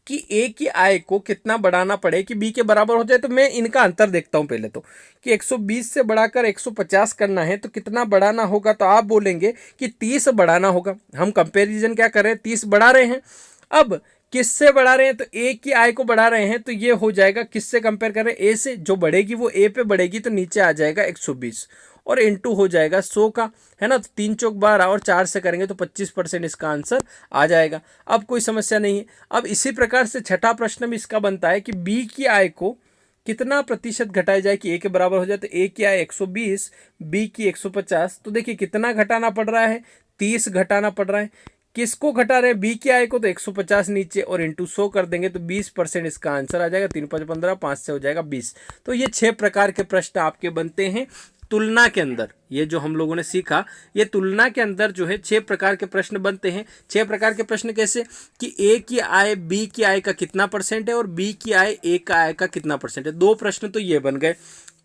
कि ए की आय को कितना बढ़ाना पड़े कि बी के बराबर हो जाए। तो मैं इनका अंतर देखता हूं पहले तो, कि 120 से बढ़ाकर 150 करना है तो कितना बढ़ाना होगा, तो आप बोलेंगे कि 30 बढ़ाना होगा। हम कंपैरिजन क्या कर रहे हैं, 30 बढ़ा रहे हैं। अब किससे बढ़ा रहे हैं, तो ए की आय को बढ़ा रहे हैं, तो ये हो जाएगा किससे कंपेयर कर रहे हैं, ए से। जो बढ़ेगी वो ए पे बढ़ेगी, तो नीचे आ जाएगा 120 और इनटू हो जाएगा 100 का, है ना। तो 3 चौक 12 और 4 से करेंगे तो 25% इसका आंसर आ जाएगा। अब कोई समस्या नहीं है। अब इसी प्रकार से छठा प्रश्न भी इसका बनता है कि बी की आय को कितना प्रतिशत घटाया जाए कि ए के बराबर हो जाए। तो ए की आय 120, बी की 150, तो देखिए कितना घटाना पड़ रहा है, 30 घटाना पड़ रहा है। किसको घटा रहे हैं, बी की आय को, तो 150 नीचे और इंटू 100 कर देंगे तो 20% इसका आंसर आ जाएगा। 3 5 15, 5 से हो जाएगा 20। तो ये 6 प्रकार के प्रश्न आपके बनते हैं तुलना के अंदर। ये जो हम लोगों ने सीखा, ये तुलना के अंदर जो है 6 प्रकार के प्रश्न बनते हैं। 6 प्रकार के प्रश्न कैसे, कि ए की आय बी की आय का कितना परसेंट है और बी की आय ए का आय का कितना परसेंट है। 2 प्रश्न तो ये बन गए।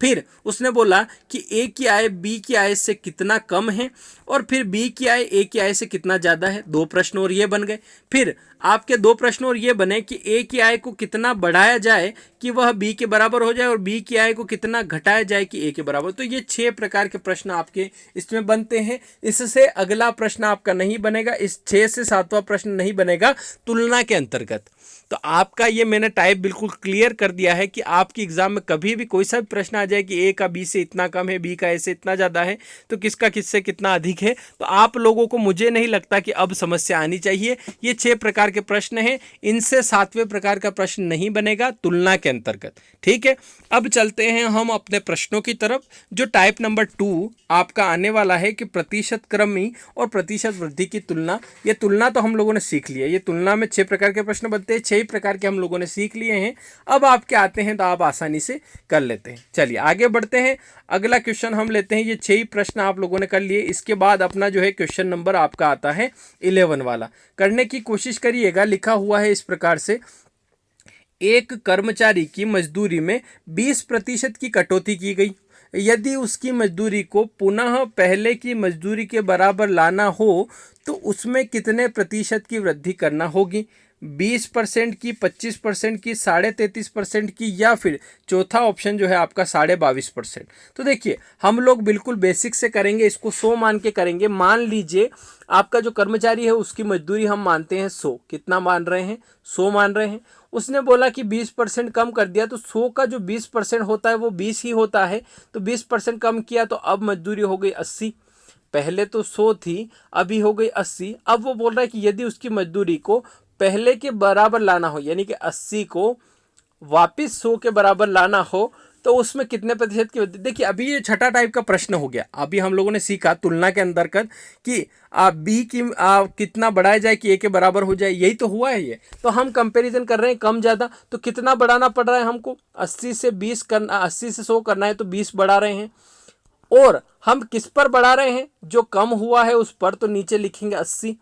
फिर उसने बोला कि ए की आय बी की आय से कितना कम है और फिर बी की आय ए की आय से कितना ज़्यादा है। दो प्रश्न और ये बन गए। फिर आपके दो प्रश्न और ये बने कि ए की आय को कितना बढ़ाया जाए कि वह बी के बराबर हो जाए और बी की आय को कितना घटाया जाए कि ए के बराबर। तो ये 6 प्रकार के प्रश्न आपके इसमें बनते हैं। इससे अगला प्रश्न आपका नहीं बनेगा, इस 6 से 7वां प्रश्न नहीं बनेगा तुलना के अंतर्गत। तो आपका ये मैंने टाइप बिल्कुल क्लियर कर दिया है कि आपकी एग्जाम में कभी भी कोई सा भी प्रश्न आ जाए कि ए का बी से इतना कम है, बी का ए से इतना ज़्यादा है, तो किसका किससे कितना अधिक है, तो आप लोगों को मुझे नहीं लगता कि अब समस्या आनी चाहिए। ये 6 प्रकार के प्रश्न हैं, इनसे 7वें प्रकार का प्रश्न नहीं बनेगा तुलना के अंतर्गत। ठीक है, अब चलते हैं हम अपने प्रश्नों की तरफ। जो टाइप नंबर 2 आपका आने वाला है कि प्रतिशत क्रमी और प्रतिशत वृद्धि की तुलना। ये तुलना तो हम लोगों ने सीख लिया, ये तुलना में 6 प्रकार के प्रश्न बनते हैं, 6 प्रकार के हम लोगों ने सीख लिए हैं। अब आपके आते हैं तो आप आसानी से कर लेते हैं। चलिए आगे बढ़ते हैं, अगला क्वेश्चन हम लेते हैं। ये 6 ही प्रश्न आप लोगों ने कर लिए। इसके बाद अपना जो है क्वेश्चन नंबर आपका आता है 11 वाला। करने की कोशिश करिएगा। लिखा हुआ है इस प्रकार से, एक कर्मचारी की मजदूरी में 20% की कटौती की गई। यदि उसकी मजदूरी को पुनः पहले की मजदूरी के बराबर लाना हो तो उसमें कितने प्रतिशत की वृद्धि करना होगी? 20% की, 25% की, 33.5% की, या फिर चौथा ऑप्शन जो है आपका 22.5%। तो देखिए हम लोग बिल्कुल बेसिक से करेंगे, इसको 100 मान के करेंगे। मान लीजिए आपका जो कर्मचारी है उसकी मजदूरी हम मानते हैं 100। कितना मान रहे हैं? 100 मान रहे हैं। उसने बोला कि 20% कम कर दिया, तो 100 का जो 20% होता है वो 20 ही होता है। तो 20% कम किया तो अब मजदूरी हो गई 80। पहले तो 100 थी, अभी हो गई 80। अब वो बोल रहा है कि यदि उसकी मजदूरी को पहले के बराबर लाना हो, यानी कि 80 को वापस 100 के बराबर लाना हो, तो उसमें कितने प्रतिशत की वृद्धि। देखिए अभी ये छठा टाइप का प्रश्न हो गया। अभी हम लोगों ने सीखा तुलना के अंतर्गत कि बी की कितना बढ़ाया जाए कि ए के बराबर हो जाए, यही तो हुआ है ये। तो हम कंपैरिजन कर रहे हैं कम ज़्यादा, तो कितना बढ़ाना पड़ रहा है हमको? 80 से 20 करना, 80 से 100 करना है तो 20 बढ़ा रहे हैं। और हम किस पर बढ़ा रहे हैं? जो कम हुआ है उस पर, तो नीचे लिखेंगे 80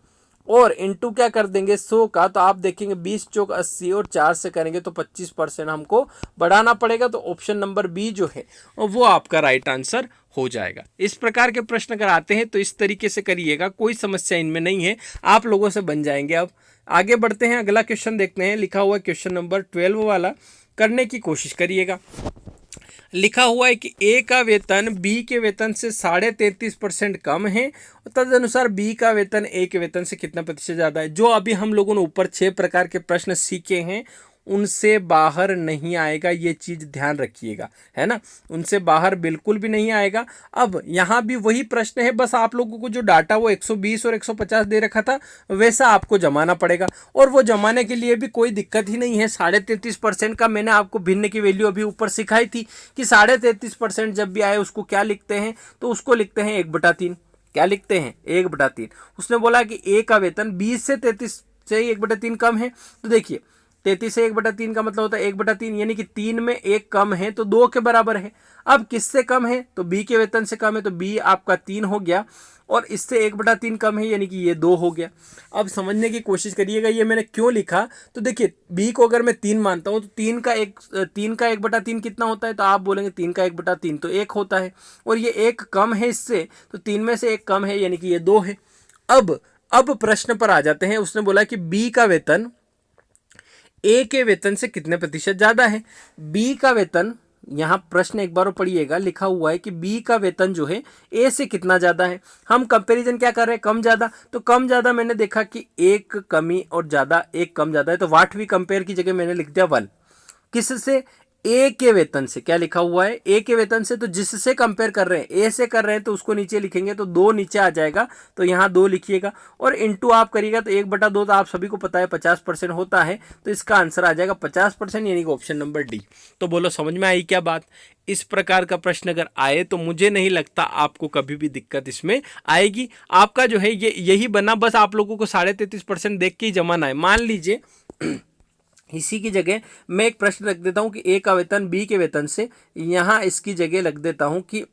और इनटू क्या कर देंगे 100 का। तो आप देखेंगे 20 चौक 80 और 4 से करेंगे तो 25% हमको बढ़ाना पड़ेगा। तो ऑप्शन नंबर बी जो है वो आपका राइट आंसर हो जाएगा। इस प्रकार के प्रश्न अगर आते हैं तो इस तरीके से करिएगा, कोई समस्या इनमें नहीं है, आप लोगों से बन जाएंगे। अब आगे बढ़ते हैं, अगला क्वेश्चन देखते हैं। लिखा हुआ क्वेश्चन नंबर 12 वाला, करने की कोशिश करिएगा। लिखा हुआ है कि ए का वेतन बी के वेतन से 33.5% कम है, तदनुसार बी का वेतन ए के वेतन से कितना प्रतिशत ज़्यादा है। जो अभी हम लोगों ने ऊपर 6 प्रकार के प्रश्न सीखे हैं उनसे बाहर नहीं आएगा, ये चीज़ ध्यान रखिएगा, है ना, उनसे बाहर बिल्कुल भी नहीं आएगा। अब यहाँ भी वही प्रश्न है, बस आप लोगों को जो डाटा वो 120 और 150 दे रखा था वैसा आपको जमाना पड़ेगा। और वो जमाने के लिए भी कोई दिक्कत ही नहीं है। 33.5% का मैंने आपको भिन्न की वैल्यू अभी ऊपर सिखाई थी कि 33.5% जब भी आए उसको क्या लिखते हैं, तो उसको लिखते हैं 1/3। क्या लिखते हैं? 1/3। उसने बोला कि ए का वेतन 20 से 33 से 1/3 कम है। तो देखिए 33 से 1/3 का मतलब होता है 1/3, यानी कि 3 में 1 कम है तो 2 के बराबर है। अब किससे कम है? तो बी के वेतन से कम है, तो बी आपका 3 हो गया और इससे 1/3 कम है, यानी कि ये 2 हो गया। अब समझने की कोशिश करिएगा ये मैंने क्यों लिखा। तो देखिए बी को अगर मैं 3 मानता हूँ तो 3 का 1/3 कितना होता है? तो आप बोलेंगे 3 का 1/3 तो 1 होता है, और ये 1 कम है इससे, तो 3 में से 1 कम है, यानी कि ये 2 है। अब प्रश्न पर आ जाते हैं। उसने बोला कि बी का वेतन ए के वेतन से कितने प्रतिशत ज़्यादा है। बी का वेतन, यहाँ प्रश्न एक बार पढ़िएगा, लिखा हुआ है कि बी का वेतन जो है ए से कितना ज़्यादा है। हम कंपैरिजन क्या कर रहे हैं? कम ज़्यादा। तो कम ज़्यादा मैंने देखा कि एक कमी और ज़्यादा, एक कम ज़्यादा है, तो व्हाट वी कंपेयर की जगह मैंने लिख दिया 1। किससे? ए के वेतन से। क्या लिखा हुआ है? ए के वेतन से। तो जिससे कंपेयर कर रहे हैं, ए से कर रहे हैं, तो उसको नीचे लिखेंगे तो 2 नीचे आ जाएगा, तो यहाँ 2 लिखिएगा और इनटू आप करिएगा तो 1/2 तो आप सभी को पता है 50% होता है, तो इसका आंसर आ जाएगा 50%, यानी कि ऑप्शन नंबर डी। तो बोलो समझ में आई क्या बात? इस प्रकार का प्रश्न अगर आए तो मुझे नहीं लगता आपको कभी भी दिक्कत इसमें आएगी। आपका जो है ये यही बना, बस आप लोगों को 33.5% देख के ही जमाना है। मान लीजिए इसी की जगह मैं एक प्रश्न रख देता हूं कि ए का वेतन बी के वेतन से, यहां इसकी जगह रख देता हूं कि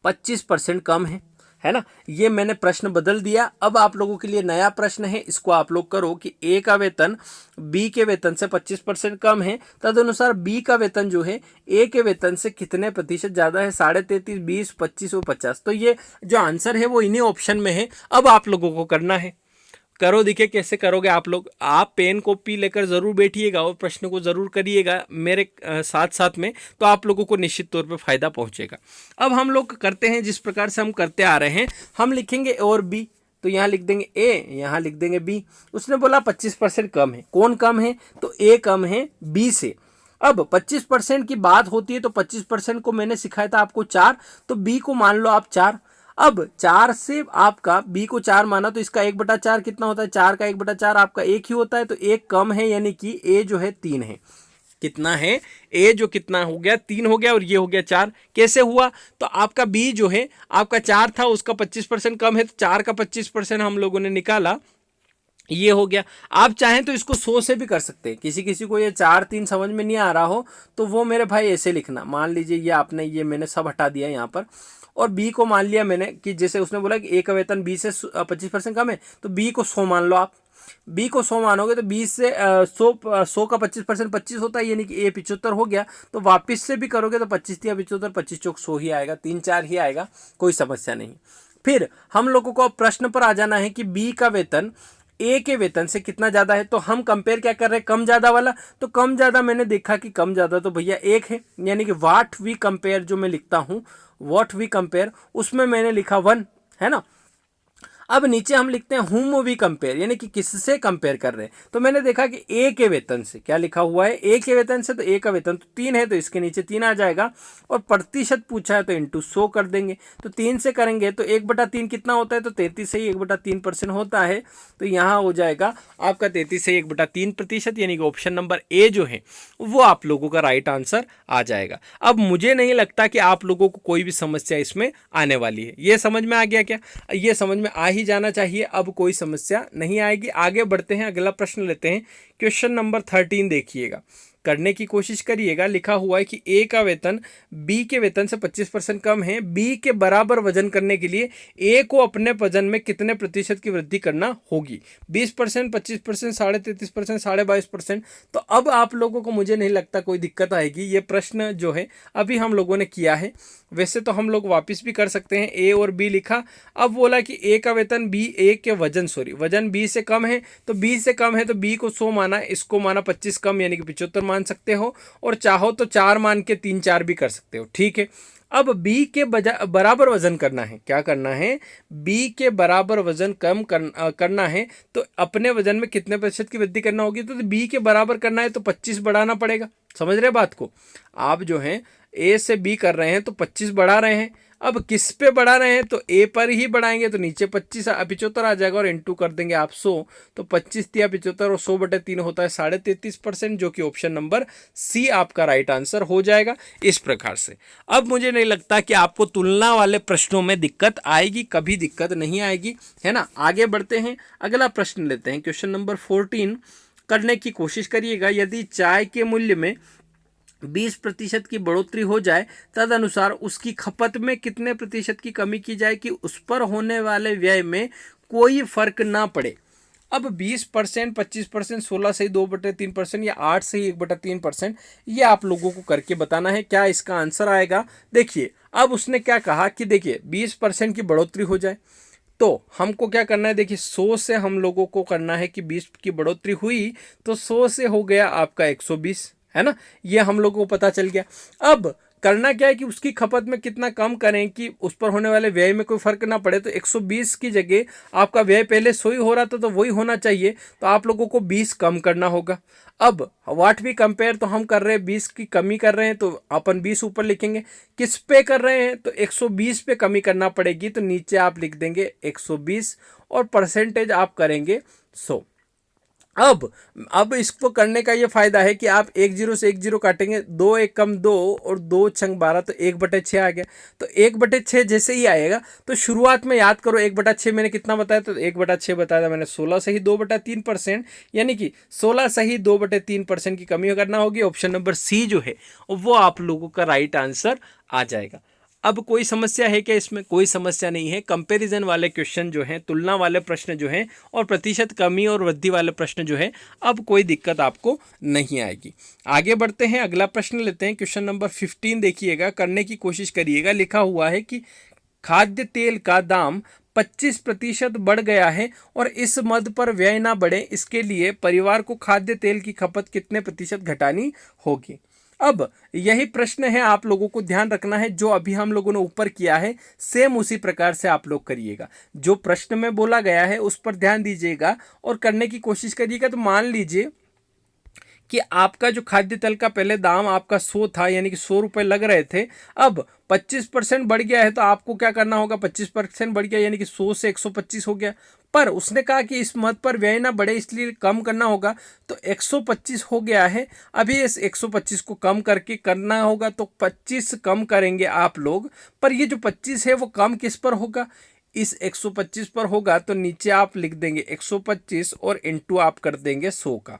25% कम है है ना। ये मैंने प्रश्न बदल दिया। अब आप लोगों के लिए नया प्रश्न है, इसको आप लोग करो कि ए का वेतन बी के वेतन से 25% कम है, तदनुसार बी का वेतन जो है ए के वेतन से कितने प्रतिशत ज़्यादा है, 33.5, 20, 25 और 50। तो ये जो आंसर है वो इन्हीं ऑप्शन में है। अब आप लोगों को करना है, करो। देखिए कैसे करोगे आप लोग। आप पेन कॉपी लेकर ज़रूर बैठिएगा और प्रश्न को ज़रूर करिएगा मेरे साथ साथ में, तो आप लोगों को निश्चित तौर पे फ़ायदा पहुंचेगा। अब हम लोग करते हैं जिस प्रकार से हम करते आ रहे हैं, हम लिखेंगे ए और बी। तो यहाँ लिख देंगे ए, यहाँ लिख देंगे बी। उसने बोला 25% कम है, कौन कम है, तो ए कम है बी से। अब 25% की बात होती है तो 25% को मैंने सिखाया था आपको 4, तो बी को मान लो आप 4। अब 4 से आपका बी को 4 माना तो इसका 1/4 कितना होता है, 4 का 1/4 आपका 1 ही होता है, तो 1 कम है, यानी कि ए जो है 3 है। कितना है, ए जो कितना हो गया, 3 हो गया और ये हो गया 4। कैसे हुआ, तो आपका बी जो है आपका 4 था, उसका 25% कम है, तो 4 का 25% हम लोगों ने निकाला, ये हो गया। आप चाहें तो इसको 100 से भी कर सकते हैं। किसी किसी को ये 4 3 समझ में नहीं आ रहा हो तो वो मेरे भाई ऐसे लिखना, मान लीजिए ये आपने, ये मैंने सब हटा दिया यहाँ पर, और बी को मान लिया मैंने कि जैसे उसने बोला कि ए का वेतन बी से 25% कम है, तो बी को 100 मान लो आप। बी को 100 मानोगे तो 20 से 100 का 25% 25 होता है, यानी कि ए 75 हो गया। तो वापस से भी करोगे तो 25 या 75, 25 चौक 100 ही आएगा, 3 4 ही आएगा, कोई समस्या नहीं। फिर हम लोगों को प्रश्न पर आ जाना है कि बी का वेतन ए के वेतन से कितना ज़्यादा है। तो हम कंपेयर क्या कर रहे हैं, कम ज़्यादा वाला। तो कम ज़्यादा मैंने देखा कि कम ज़्यादा तो भैया 1 है, यानी कि वाट वी कंपेयर जो मैं लिखता हूँ, व्हाट वी कंपेयर, उसमें मैंने लिखा 1, है ना। अब नीचे हम लिखते हैं हुम वी कंपेयर, यानी कि किससे कंपेयर कर रहे हैं। तो मैंने देखा कि ए के वेतन से, क्या लिखा हुआ है, ए के वेतन से, तो ए का वेतन तो 3 है, तो इसके नीचे 3 आ जाएगा। और प्रतिशत पूछा है तो इंटू 100 कर देंगे। तो 3 से करेंगे तो 1/3 कितना होता है, तो 33 से ही 1/3% होता है। तो यहाँ हो जाएगा आपका 33 से 1/3%, यानी कि ऑप्शन नंबर ए जो है वो आप लोगों का राइट आंसर आ जाएगा। अब मुझे नहीं लगता कि आप लोगों को कोई भी समस्या इसमें आने वाली है। ये समझ में आ गया क्या, ये समझ में आ ही जाना चाहिए, अब कोई समस्या नहीं आएगी। आगे बढ़ते हैं, अगला प्रश्न लेते हैं। क्वेश्चन नंबर 13 देखिएगा, करने की कोशिश करिएगा। लिखा हुआ है कि ए का वेतन बी के वेतन से 25% कम है, बी के बराबर वजन करने के लिए ए को अपने वजन में कितने प्रतिशत की वृद्धि करना होगी, 20%, 25%, 33%, 22%। तो अब आप लोगों को मुझे नहीं लगता कोई दिक्कत आएगी। ये प्रश्न जो है अभी हम लोगों ने किया है, वैसे तो हम लोग वापस भी कर सकते हैं। ए और बी लिखा, अब बोला कि ए का वेतन बी, ए के वजन बी से कम है, तो बी से कम है तो बी को 100 माना, इसको माना 25 कम, यानी कि 75 मान सकते हो। और चाहो तो 4 मान के 3 4 भी कर सकते हो, ठीक है। अब बी के बराबर वजन करना है, क्या करना है, बी के बराबर वजन करना है, तो अपने वजन में कितने प्रतिशत की वृद्धि करना होगी। तो बी के बराबर करना है तो 25 बढ़ाना पड़ेगा। समझ रहे बात को, आप जो है ए से बी कर रहे हैं तो 25 बढ़ा रहे हैं। अब किस पे बढ़ा रहे हैं, तो ए पर ही बढ़ाएंगे, तो नीचे 75 आ जाएगा और इंटू कर देंगे आप 100, तो 25 या 75 और 100/3 होता है 33%, जो कि ऑप्शन नंबर सी आपका राइट आंसर हो जाएगा। इस प्रकार से अब मुझे नहीं लगता कि आपको तुलना वाले प्रश्नों में दिक्कत आएगी, कभी दिक्कत नहीं आएगी, है ना। आगे बढ़ते हैं, अगला प्रश्न लेते हैं। क्वेश्चन नंबर 14 करने की कोशिश करिएगा। यदि चाय के मूल्य में 20% की बढ़ोतरी हो जाए, तदनुसार उसकी खपत में कितने प्रतिशत की कमी की जाए कि उस पर होने वाले व्यय में कोई फर्क ना पड़े। अब 20%, 25%, 16 से ही 2/3% या 8 से ही 1/3%, ये आप लोगों को करके बताना है क्या इसका आंसर आएगा। देखिए अब उसने क्या कहा कि देखिए 20% की बढ़ोतरी हो जाए, तो हमको क्या करना है, देखिए 100 से हम लोगों को करना है कि 20 की बढ़ोतरी हुई तो 100 से हो गया आपका 120, है ना। ये हम लोगों को पता चल गया। अब करना क्या है कि उसकी खपत में कितना कम करें कि उस पर होने वाले व्यय में कोई फर्क ना पड़े। तो 120 की जगह आपका व्यय पहले 100 ही हो रहा था, तो वही होना चाहिए, तो आप लोगों को 20 कम करना होगा। अब व्हाट वी कंपेयर, तो हम कर रहे हैं 20 की कमी कर रहे हैं, तो अपन 20 ऊपर लिखेंगे। किस पे कर रहे हैं, तो 120 पे कमी करना पड़ेगी, तो नीचे आप लिख देंगे 120 और परसेंटेज आप करेंगे 100। अब इसको करने का ये फायदा है कि आप 10 से 10 काटेंगे, 2 1 कम 2 और 2 छंग 12, तो 1/6 आ गया। तो 1/6 जैसे ही आएगा, तो शुरुआत में याद करो 1/6 मैंने कितना बताया, तो 1/6 बताया था मैंने 16 से ही 2/3%, यानी कि 16 से ही 2/3% की कमी करना होगी। ऑप्शन नंबर सी जो है वो आप लोगों का राइट आंसर आ जाएगा। अब कोई समस्या है क्या इसमें? कोई समस्या नहीं है। कंपैरिजन वाले क्वेश्चन जो हैं, तुलना वाले प्रश्न जो हैं और प्रतिशत कमी और वृद्धि वाले प्रश्न जो है, अब कोई दिक्कत आपको नहीं आएगी। आगे बढ़ते हैं, अगला प्रश्न लेते हैं। क्वेश्चन नंबर 15 देखिएगा, करने की कोशिश करिएगा। लिखा हुआ है कि खाद्य तेल का दाम 25% बढ़ गया है और इस मद पर व्यय ना बढ़े, इसके लिए परिवार को खाद्य तेल की खपत कितने प्रतिशत घटानी होगी। अब यही प्रश्न है, आप लोगों को ध्यान रखना है, जो अभी हम लोगों ने ऊपर किया है सेम उसी प्रकार से आप लोग करिएगा। जो प्रश्न में बोला गया है उस पर ध्यान दीजिएगा और करने की कोशिश करिएगा। तो मान लीजिए कि आपका जो खाद्य तेल का पहले दाम आपका 100 था, यानी कि 100 रुपये लग रहे थे, अब 25% बढ़ गया है, तो आपको क्या करना होगा? 25% बढ़ गया यानी कि 100 से 125 हो गया। पर उसने कहा कि इस मद पर व्यय ना बढ़े, इसलिए कम करना होगा, तो 125 हो गया है। अभी इस 125 को कम करके करना होगा, तो 25 कम करेंगे आप लोग। पर ये जो 25 है वो कम किस पर होगा? इस 125 पर होगा। तो नीचे आप लिख देंगे 125 और इंटू आप कर देंगे 100 का।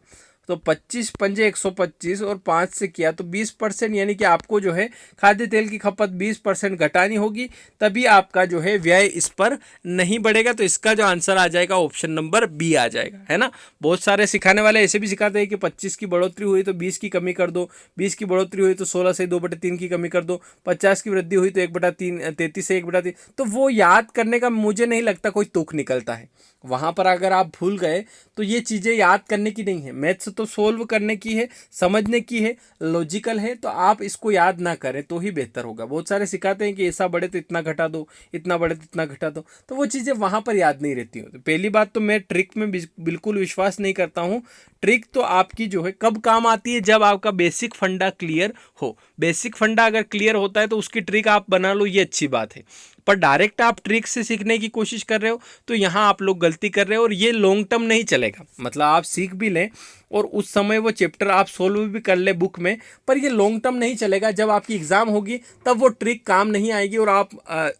तो 25 पंजे 125 और 5 से किया तो 20%, यानी कि आपको जो है खाद्य तेल की खपत 20% घटानी होगी, तभी आपका जो है व्यय इस पर नहीं बढ़ेगा। तो इसका जो आंसर आ जाएगा ऑप्शन नंबर बी आ जाएगा, है ना। बहुत सारे सिखाने वाले ऐसे भी सिखाते हैं कि 25 की बढ़ोतरी हुई तो 20 की कमी कर दो, 20 की बढ़ोतरी हुई तो 16 से 2/3 की कमी कर दो, 50 की वृद्धि हुई तो 1/3, 33 से 1/3। तो वो याद करने का मुझे नहीं लगता कोई तुक निकलता है वहाँ पर। अगर आप भूल गए तो ये चीज़ें याद करने की नहीं है, मैथ्स तो सोल्व करने की है, समझने की है, लॉजिकल है। तो आप इसको याद ना करें तो ही बेहतर होगा। बहुत सारे सिखाते हैं कि ऐसा बढ़े तो इतना घटा दो, इतना बढ़े तो इतना घटा दो, तो वो चीज़ें वहाँ पर याद नहीं रहती हो। तो पहली बात तो मैं ट्रिक में बिल्कुल विश्वास नहीं करता हूँ। ट्रिक तो आपकी जो है कब काम आती है? जब आपका बेसिक फंडा क्लियर हो। बेसिक फंडा अगर क्लियर होता है तो उसकी ट्रिक आप बना लो, ये अच्छी बात है। पर डायरेक्ट आप ट्रिक से सीखने की कोशिश कर रहे हो तो यहाँ आप लोग गलती कर रहे हो, और ये लॉन्ग टर्म नहीं चलेगा। मतलब आप सीख भी लें और उस समय वो चैप्टर आप सोल्व भी कर ले बुक में, पर ये लॉन्ग टर्म नहीं चलेगा। जब आपकी एग्जाम होगी तब वो ट्रिक काम नहीं आएगी और आप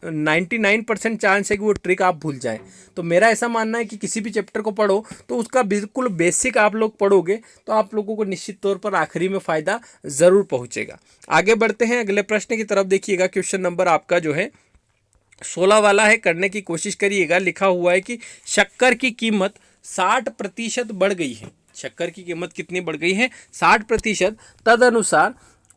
99% चांस है कि वो ट्रिक आप भूल जाएं। तो मेरा ऐसा मानना है कि किसी भी चैप्टर को पढ़ो तो उसका बिल्कुल बेसिक आप लोग पढ़ोगे तो आप लोगों को निश्चित तौर पर आखिरी में फ़ायदा ज़रूर पहुँचेगा। आगे बढ़ते हैं अगले प्रश्न की तरफ। देखिएगा क्वेश्चन नंबर आपका जो है 16 वाला है, करने की कोशिश करिएगा। लिखा हुआ है कि शक्कर की कीमत 60% बढ़ गई है। शक्कर की कीमत कितनी बढ़ गई है? 60%। तदनुसार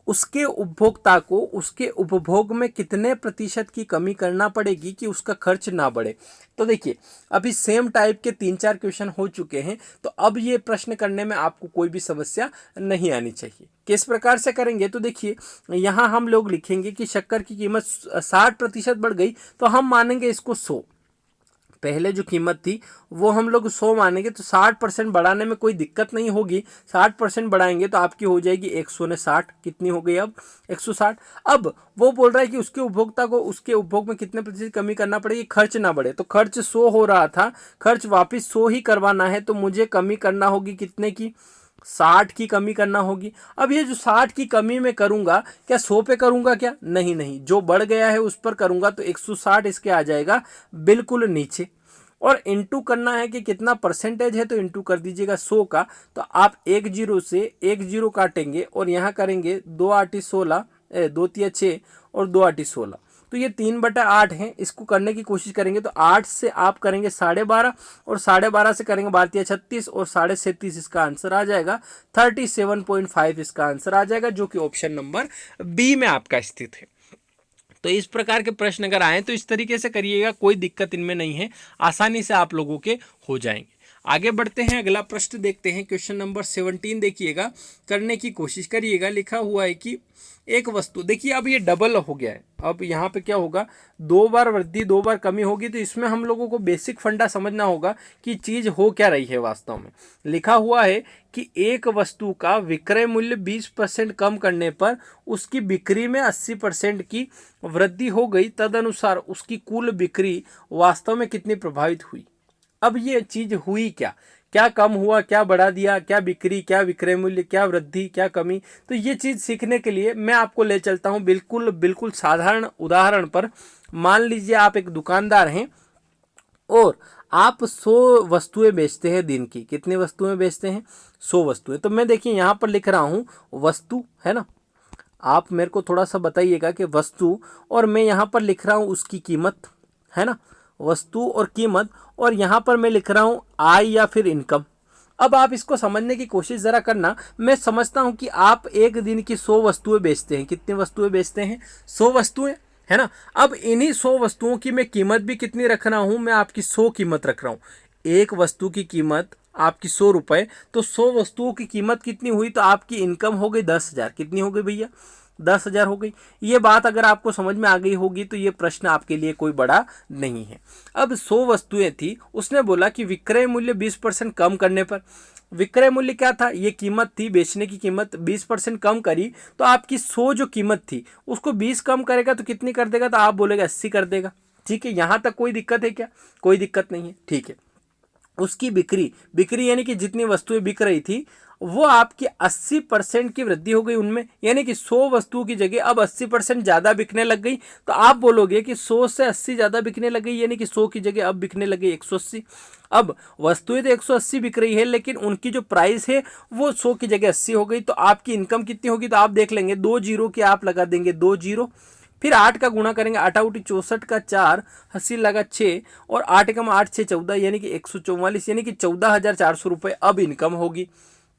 उसके उपभोक्ता को उसके उपभोग में कितने प्रतिशत की कमी करना पड़ेगी कि उसका खर्च ना बढ़े। तो देखिए, अभी सेम टाइप के 3-4 क्वेश्चन हो चुके हैं, तो अब ये प्रश्न करने में आपको कोई भी समस्या नहीं आनी चाहिए। किस प्रकार से करेंगे? तो देखिए, यहाँ हम लोग लिखेंगे कि शक्कर की कीमत 60% बढ़ गई, तो हम मानेंगे इसको 100। पहले जो कीमत थी वो हम लोग 100 मानेंगे, तो 60% बढ़ाने में कोई दिक्कत नहीं होगी। 60% बढ़ाएंगे तो आपकी हो जाएगी 100 ने 60, कितनी हो गई अब? 160। अब वो बोल रहा है कि उसके उपभोक्ता को उसके उपभोग में कितने प्रतिशत कमी करना पड़ेगी, खर्च ना बढ़े। तो खर्च 100 हो रहा था, खर्च वापस 100 ही करवाना है, तो मुझे कमी करना होगी कितने की? 60 की कमी करना होगी। अब ये जो 60 की कमी मैं करूंगा, क्या 100 पे करूंगा क्या? नहीं नहीं, जो बढ़ गया है उस पर करूंगा, तो 160 इसके आ जाएगा बिल्कुल नीचे। और इंटू करना है कि कितना परसेंटेज है, तो इंटू कर दीजिएगा 100 का। तो आप 10 से 10 काटेंगे और यहाँ करेंगे 2 8 16, 2 3 6 और 2 8 16, तो ये 3/8 है। इसको करने की कोशिश करेंगे तो 8 से आप करेंगे 12.5 और 12.5 से करेंगे 12×3 और 37.5, इसका आंसर आ जाएगा 37.5, इसका आंसर आ जाएगा, जो कि ऑप्शन नंबर बी में आपका स्थित है। तो इस प्रकार के प्रश्न अगर आए तो इस तरीके से करिएगा, कोई दिक्कत इनमें नहीं है, आसानी से आप लोगों के हो जाएंगे। आगे बढ़ते हैं, अगला प्रश्न देखते हैं। क्वेश्चन नंबर 17 देखिएगा, करने की कोशिश करिएगा। लिखा हुआ है कि एक वस्तु, देखिए अब ये डबल हो गया है। अब यहाँ पे क्या होगा? 2 बार वृद्धि 2 बार कमी होगी। तो इसमें हम लोगों को बेसिक फंडा समझना होगा कि चीज़ हो क्या रही है वास्तव में। लिखा हुआ है कि एक वस्तु का विक्रय मूल्य 20% कम करने पर उसकी बिक्री में 80% की वृद्धि हो गई, तदनुसार उसकी कुल बिक्री वास्तव में कितनी प्रभावित हुई। अब ये चीज हुई क्या? क्या कम हुआ, क्या बढ़ा दिया, क्या बिक्री, क्या विक्रय मूल्य, क्या वृद्धि, क्या कमी? तो ये चीज सीखने के लिए मैं आपको ले चलता हूँ बिल्कुल बिल्कुल साधारण उदाहरण पर। मान लीजिए आप एक दुकानदार हैं और आप 100 वस्तुएं बेचते हैं दिन की। कितनी वस्तुएं बेचते हैं? 100 वस्तुएं। तो मैं देखिए यहाँ पर लिख रहा हूँ वस्तु, है ना। आप मेरे को थोड़ा सा बताइएगा कि वस्तु, और मैं यहाँ पर लिख रहा हूँ उसकी कीमत, है ना, वस्तु और कीमत, और यहाँ पर मैं लिख रहा हूँ आय या फिर इनकम। अब आप इसको समझने की कोशिश ज़रा करना। मैं समझता हूँ कि आप एक दिन की 100 वस्तुएं बेचते हैं। कितनी वस्तुएं बेचते हैं? 100 वस्तुएं, है ना। अब इन्हीं 100 वस्तुओं की मैं कीमत भी कितनी रख रहा हूँ? मैं आपकी 100 कीमत रख रहा हूँ। एक वस्तु की कीमत आपकी 100 रुपये, तो 100 वस्तुओं की कीमत कितनी हुई? तो आपकी इनकम हो गई 10,000। कितनी हो गई भैया? 10,000 हो गई। ये बात अगर आपको समझ में आ गई होगी तो ये प्रश्न आपके लिए कोई बड़ा नहीं है। अब 100 वस्तुएं थी, उसने बोला कि विक्रय मूल्य 20% कम करने पर, विक्रय मूल्य क्या था? ये कीमत थी, बेचने की कीमत, 20% कम करी तो आपकी 100 जो कीमत थी उसको 20 कम करेगा तो कितनी कर देगा? तो आप बोलेगा 80 कर देगा। ठीक है, यहाँ तक कोई दिक्कत है क्या? कोई दिक्कत नहीं है। ठीक है, उसकी बिक्री, बिक्री यानी कि जितनी वस्तुएं बिक रही थी वो आपकी 80% की वृद्धि हो गई उनमें, यानी कि 100 वस्तुओं की जगह अब 80% ज़्यादा बिकने लग गई। तो आप बोलोगे कि 100 से 80 ज़्यादा बिकने लग गई, यानी कि 100 की जगह अब बिकने लगे 180। अब वस्तुएं तो 180 बिक रही है, लेकिन उनकी जो प्राइस है वो 100 की जगह 80 हो गई। तो आपकी इनकम कितनी होगी? तो आप देख लेंगे, 2 जीरो के आप लगा देंगे, 2 जीरो, फिर 8 का गुणा करेंगे, 8 आउटी 64 का 4, 80 लगा 6, और 8 कम 8 6 14, यानी कि 144, यानी कि 14,400 रुपये अब इनकम होगी।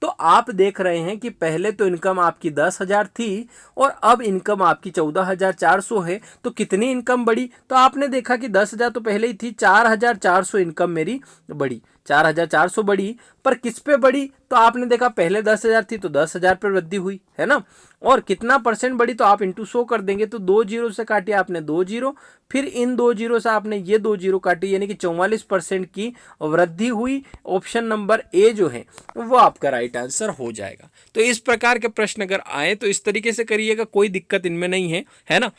तो आप देख रहे हैं कि पहले तो इनकम आपकी 10,000 थी और अब इनकम आपकी 14,400 है। तो कितनी इनकम बढ़ी? तो आपने देखा कि 10,000 तो पहले ही थी, 4,400 इनकम मेरी बढ़ी, 4,400 बढ़ी। पर किस पे बढ़ी? तो आपने देखा पहले 10,000 थी तो 10,000 पे वृद्धि हुई, है ना। और कितना परसेंट बढ़ी? तो आप इंटू 100 कर देंगे, तो 2 जीरो से काटे आपने 2 जीरो, फिर इन 2 जीरो से आपने ये 2 जीरो काटी, यानी कि 44% की वृद्धि हुई। ऑप्शन नंबर ए जो है वो आपका राइट आंसर हो जाएगा। तो इस प्रकार के प्रश्न अगर आए तो इस तरीके से करिएगा, कोई दिक्कत इनमें नहीं है ना।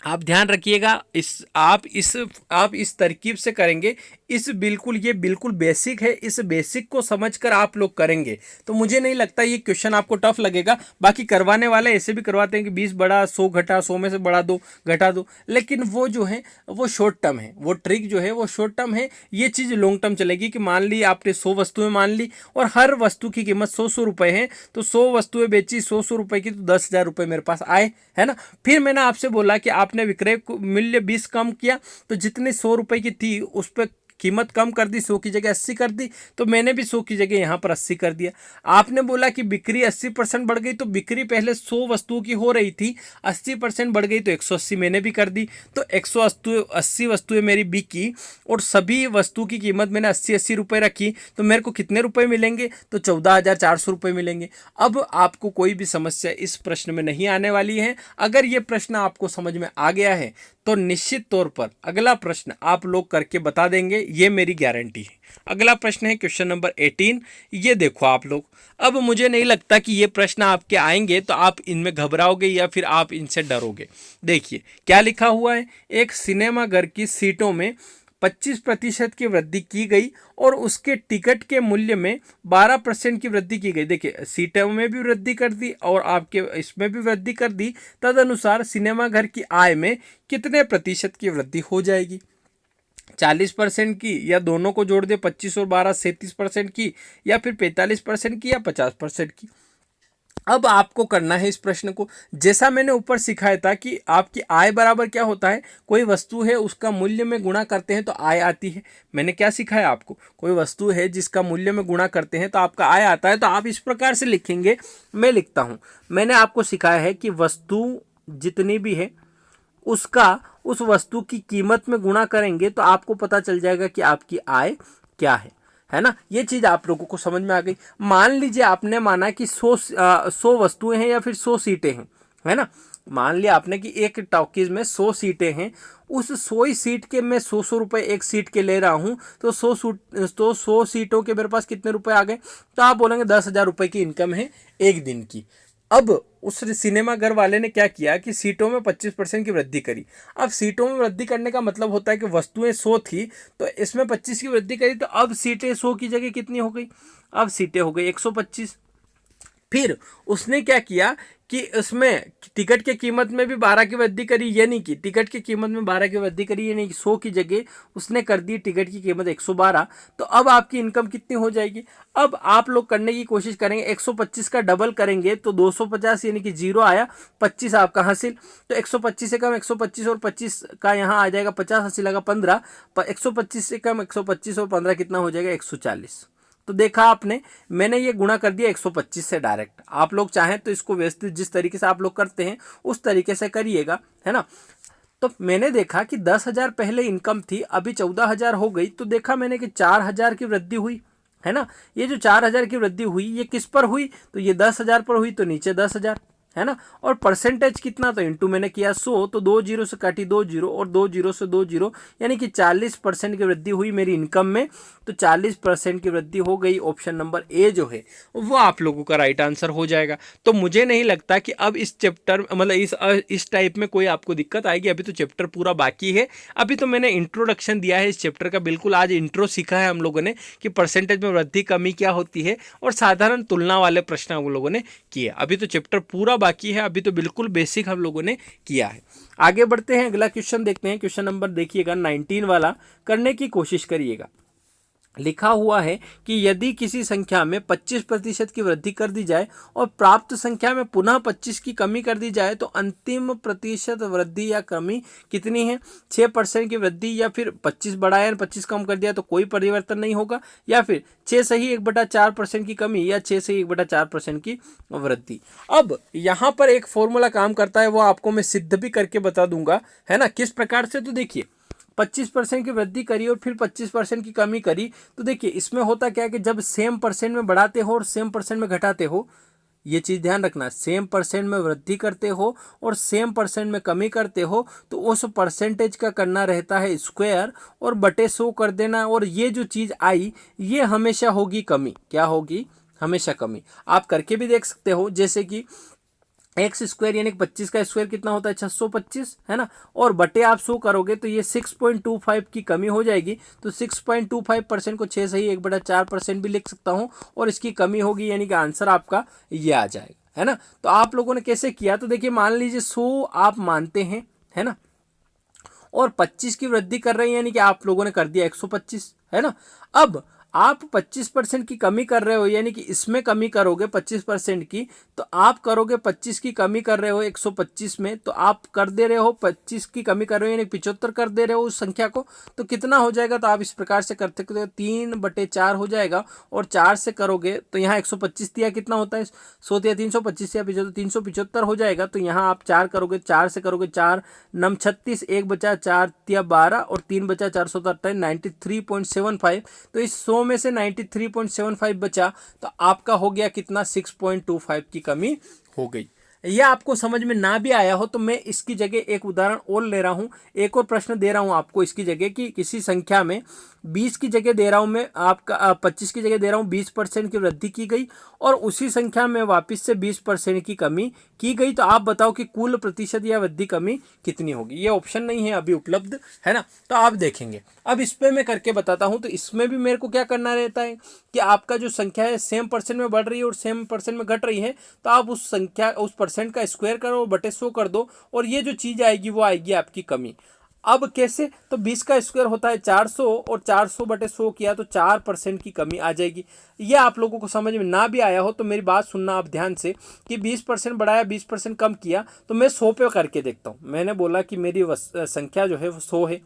आप ध्यान रखिएगा, आप इस तरकीब से करेंगे, ये बिल्कुल बेसिक है। इस बेसिक को समझकर आप लोग करेंगे तो मुझे नहीं लगता ये क्वेश्चन आपको टफ लगेगा। बाकी करवाने वाले ऐसे भी करवाते हैं कि 20 बढ़ा, 100 घटा, 100 में से बढ़ा दो, घटा दो, लेकिन वो जो है वो शॉर्ट टर्म है, वो ट्रिक जो है वो शॉर्ट टर्म है। ये चीज़ लॉन्ग टर्म चलेगी कि मान ली आपने 100 वस्तुएं मान ली और हर वस्तु की कीमत 100 रुपये है, तो 100 वस्तुएं बेची 100 रुपये की, तो 10,000 रुपये मेरे पास आए, है ना। फिर मैंने आपसे बोला कि आपने विक्रय मूल्य 20 कम किया, तो जितनी 100 रुपये की थी उस पर कीमत कम कर दी, 100 की जगह 80 कर दी, तो मैंने भी 100 की जगह यहाँ पर 80 कर दिया। आपने बोला कि बिक्री 80% बढ़ गई, तो बिक्री पहले 100 वस्तुओं की हो रही थी, 80% बढ़ गई तो 180 मैंने भी कर दी। तो 180 वस्तुएं मेरी बिकी और सभी वस्तु की कीमत मैंने 80 रुपये रखी, तो मेरे को कितने रुपए मिलेंगे? तो 14,400 रुपये मिलेंगे। अब आपको कोई भी समस्या इस प्रश्न में नहीं आने वाली है। अगर ये प्रश्न आपको समझ में आ गया है तो निश्चित तौर पर अगला प्रश्न आप लोग करके बता देंगे, ये मेरी गारंटी है। अगला प्रश्न है क्वेश्चन नंबर 18। ये देखो आप लोग, अब मुझे नहीं लगता कि ये प्रश्न आपके आएंगे तो आप इनमें घबराओगे या फिर आप इनसे डरोगे। देखिए क्या लिखा हुआ है, एक सिनेमा घर की सीटों में 25% की वृद्धि की गई और उसके टिकट के मूल्य में 12% की वृद्धि की गई। देखिए सीटों में भी वृद्धि कर दी और आपके इसमें भी वृद्धि कर दी, तदनुसार सिनेमा घर की आय में कितने प्रतिशत की वृद्धि हो जाएगी? 40% की, या दोनों को जोड़ दे 25 और 12 37% की, या फिर 45% की, या 50% की। अब आपको करना है इस प्रश्न को, जैसा मैंने ऊपर सिखाया था कि आपकी आय बराबर क्या होता है, कोई वस्तु है उसका मूल्य में गुणा करते हैं तो आय आती है। मैंने क्या सिखाया आपको, कोई वस्तु है जिसका मूल्य में गुणा करते हैं तो आपका आय आता है। तो आप इस प्रकार से लिखेंगे, मैं लिखता हूँ, मैंने आपको सिखाया है कि वस्तु जितनी भी है उसका उस वस्तु की कीमत में गुणा करेंगे तो आपको पता चल जाएगा कि आपकी आय क्या है ना। ये चीज़ आप लोगों को समझ में आ गई। मान लीजिए आपने माना कि 100 वस्तुएं हैं या फिर 100 सीटें हैं, है ना। मान लिया आपने कि एक टॉकीज में 100 सीटें हैं, उस 100 ही सीट के मैं 100 रुपये एक सीट के ले रहा हूँ, तो 100 सीटों के मेरे पास कितने रुपए आ गए? तो आप बोलेंगे 10,000 रुपये की इनकम है एक दिन की। अब उस सिनेमा घर वाले ने क्या किया कि सीटों में 25% की वृद्धि करी। अब सीटों में वृद्धि करने का मतलब होता है कि वस्तुएं 100 थी तो इसमें 25 की वृद्धि करी, तो अब सीटें 100 की जगह कितनी हो गई? अब सीटें हो गई 125। फिर उसने क्या किया कि उसमें टिकट की कीमत में भी 12 की वृद्धि करी, यानी कि टिकट की कीमत में 12 की वृद्धि करी, यानी कि 100 की जगह उसने कर दी टिकट की कीमत 112। तो अब आपकी इनकम कितनी हो जाएगी? अब आप लोग करने की कोशिश करेंगे, 125 का डबल करेंगे तो 250, यानी कि 0 आया, 25 आपका हासिल। तो 125 से कम 125 और 25 का यहाँ आ जाएगा 50, हासिल लगा 15। 125 से कम 125 और 15 कितना हो जाएगा? 140। तो देखा आपने, मैंने ये गुणा कर दिया 125 से डायरेक्ट। आप लोग चाहें तो इसको व्यवस्थित जिस तरीके से आप लोग करते हैं उस तरीके से करिएगा, है ना। तो मैंने देखा कि 10,000 पहले इनकम थी, अभी 14,000 हो गई। तो देखा मैंने कि 4,000 की वृद्धि हुई, है ना। ये जो 4,000 की वृद्धि हुई ये किस पर हुई? तो ये 10,000 पर हुई, तो नीचे 10,000, है ना। और परसेंटेज कितना? तो इंटू मैंने किया 100, तो 2 जीरो से काटी 2 जीरो और 2 जीरो से 2 जीरो, यानी कि 40% की वृद्धि हुई मेरी इनकम में। तो 40% की वृद्धि हो गई। ऑप्शन नंबर ए जो है वो आप लोगों का राइट आंसर हो जाएगा। तो मुझे नहीं लगता कि अब इस चैप्टर मतलब इस टाइप में कोई आपको दिक्कत आएगी। अभी तो चैप्टर पूरा बाकी है। अभी तो मैंने इंट्रोडक्शन दिया है इस चैप्टर का, बिल्कुल आज इंट्रो सीखा है हम लोगों ने कि परसेंटेज में वृद्धि कमी क्या होती है, और साधारण तुलना वाले प्रश्न हम लोगों ने किए। अभी तो चैप्टर पूरा बाकी है, अभी तो बिल्कुल बेसिक हम लोगों ने किया है। आगे बढ़ते हैं, अगला क्वेश्चन देखते हैं। क्वेश्चन नंबर देखिएगा 19 वाला, करने की कोशिश करिएगा। लिखा हुआ है कि यदि किसी संख्या में 25% की वृद्धि कर दी जाए और प्राप्त संख्या में पुनः 25 की कमी कर दी जाए तो अंतिम प्रतिशत वृद्धि या कमी कितनी है? 6% की वृद्धि, या फिर 25 बढ़ाया 25 कम कर दिया तो कोई परिवर्तन नहीं होगा, या फिर 6 से ही 1/4% की कमी, या 6 से ही 1/4% की वृद्धि। अब यहाँ पर एक फॉर्मूला काम करता है, वो आपको मैं सिद्ध भी करके बता दूंगा, है ना, किस प्रकार से। तो देखिए 25% की वृद्धि करी और फिर 25% की कमी करी, तो देखिए इसमें होता क्या है कि जब सेम परसेंट में बढ़ाते हो और सेम परसेंट में घटाते हो, ये चीज़ ध्यान रखना, सेम परसेंट में वृद्धि करते हो और सेम परसेंट में कमी करते हो, तो उस परसेंटेज का करना रहता है स्क्वायर और बटे 100 कर देना। और ये जो चीज़ आई ये हमेशा होगी कमी। क्या होगी? हमेशा कमी। आप करके भी देख सकते हो, जैसे कि एक्स स्क्वायर यानी 25 का स्क्वायर कितना होता है? 625, है ना। और बटे आप 100 करोगे तो ये 6.25 की कमी हो जाएगी। तो 6.25% को 6 से ही 1/4% भी लिख सकता हूँ, और इसकी कमी होगी, यानी कि आंसर आपका ये आ जाएगा, है ना। तो आप लोगों ने कैसे किया? तो देखिए मान लीजिए 100 आप मानते हैं, है ना, और 25 की वृद्धि कर रहे हैं, यानी कि आप लोगों ने कर दिया 125, है ना। अब आप 25% की कमी कर रहे हो, यानी कि इसमें कमी करोगे 25% की, तो आप करोगे 25 की कमी कर रहे हो 125 में, तो आप कर दे रहे हो 25 की कमी कर रहे हो, यानी 75 कर दे रहे हो उस संख्या को। तो कितना हो जाएगा? तो आप इस प्रकार से कर सकते हो, 3/4 हो जाएगा। और 4 से करोगे तो यहाँ 125 दिया, कितना होता है? 100 दिया 325 या 75, 375 हो जाएगा। तो यहाँ आप 4 करोगे, 4 से करोगे 4 नम 36, 1 बचा 4 तिया 12 और 3 बचा 428, 93.75। तो इस 100 में से 93.75 बचा, तो आपका हो गया कितना? 6.25 की कमी हो गई। यह आपको समझ में ना भी आया हो तो मैं इसकी जगह एक उदाहरण और ले रहा हूं, एक और प्रश्न दे रहा हूं आपको इसकी जगह, कि किसी संख्या में 20 की जगह दे रहा हूं मैं आपका 25 की जगह दे रहा हूं, 20% की वृद्धि की गई और उसी संख्या में वापस से 20% की कमी की गई। तो आप बताओ कि कुल प्रतिशत या वृद्धि कमी कितनी होगी? ये ऑप्शन नहीं है अभी उपलब्ध, है ना। तो आप देखेंगे, अब इस पे मैं करके बताता हूं। तो इसमें भी मेरे को क्या करना रहता है कि आपका जो संख्या है सेम परसेंट में बढ़ रही है और सेम परसेंट में घट रही है, तो आप उस संख्या उस परसेंट का स्क्वायर करो, बटे 100 कर दो, और ये जो चीज़ आएगी वो आएगी आपकी कमी। अब कैसे? तो 20 का स्क्वायर होता है 400 और 400 बटे 100 किया तो 4% की कमी आ जाएगी। ये आप लोगों को समझ में ना भी आया हो तो मेरी बात सुनना आप ध्यान से, कि 20% बढ़ाया 20% कम किया, तो मैं 100 पे करके देखता हूँ। मैंने बोला कि मेरी संख्या जो है वो 100 है,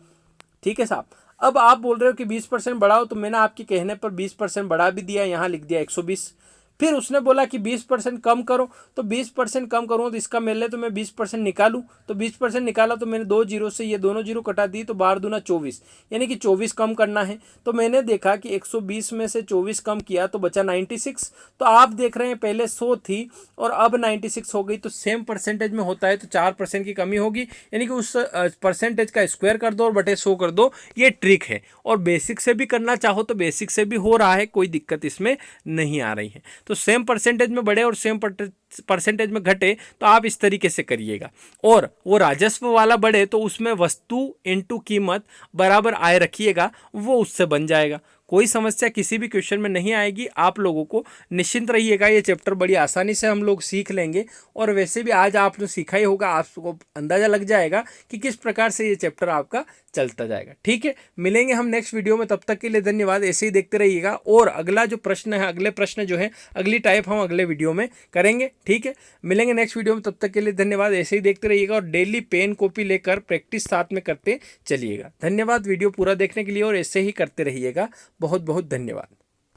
ठीक है साहब। अब आप बोल रहे हो कि 20% बढ़ाओ, तो मैंने आपके कहने पर 20% बढ़ा भी दिया, यहाँ लिख दिया 120। फिर उसने बोला कि 20% कम करो, तो 20% कम करूँ तो इसका मिल ले तो मैं 20% निकालूँ, तो 20% निकाला तो मैंने 2 जीरो से ये दोनों जीरो कटा दी, तो 12 दूना 24, यानी कि 24 कम करना है। तो मैंने देखा कि 120 में से 24 कम किया तो बचा 96। तो आप देख रहे हैं पहले 100 थी और अब 96 हो गई, तो सेम परसेंटेज में होता है तो 4% की कमी होगी, यानी कि उस परसेंटेज का स्क्वायर कर दो और बटे 100 कर दो। ये ट्रिक है, और बेसिक से भी करना चाहो तो बेसिक से भी हो रहा है, कोई दिक्कत इसमें नहीं आ रही है। तो सेम परसेंटेज में बढ़े और सेम परसेंटेज में घटे तो आप इस तरीके से करिएगा। और वो राजस्व वाला बढ़े तो उसमें वस्तु इनटू कीमत बराबर आय रखिएगा, वो उससे बन जाएगा। कोई समस्या किसी भी क्वेश्चन में नहीं आएगी। आप लोगों को निश्चिंत रहिएगा, ये चैप्टर बड़ी आसानी से हम लोग सीख लेंगे। और वैसे भी आज आपने सीखा ही होगा, आपको अंदाज़ा लग जाएगा कि किस प्रकार से ये चैप्टर आपका चलता जाएगा। ठीक है, मिलेंगे हम नेक्स्ट वीडियो में, तब तक के लिए धन्यवाद। ऐसे ही देखते रहिएगा और अगला जो प्रश्न है, अगले प्रश्न जो है, अगली टाइप हम अगले वीडियो में करेंगे। ठीक है, मिलेंगे नेक्स्ट वीडियो में, तब तक के लिए धन्यवाद। ऐसे ही देखते रहिएगा और डेली पेन कॉपी लेकर प्रैक्टिस साथ में करते चलिएगा। धन्यवाद वीडियो पूरा देखने के लिए और ऐसे ही करते रहिएगा। बहुत बहुत धन्यवाद।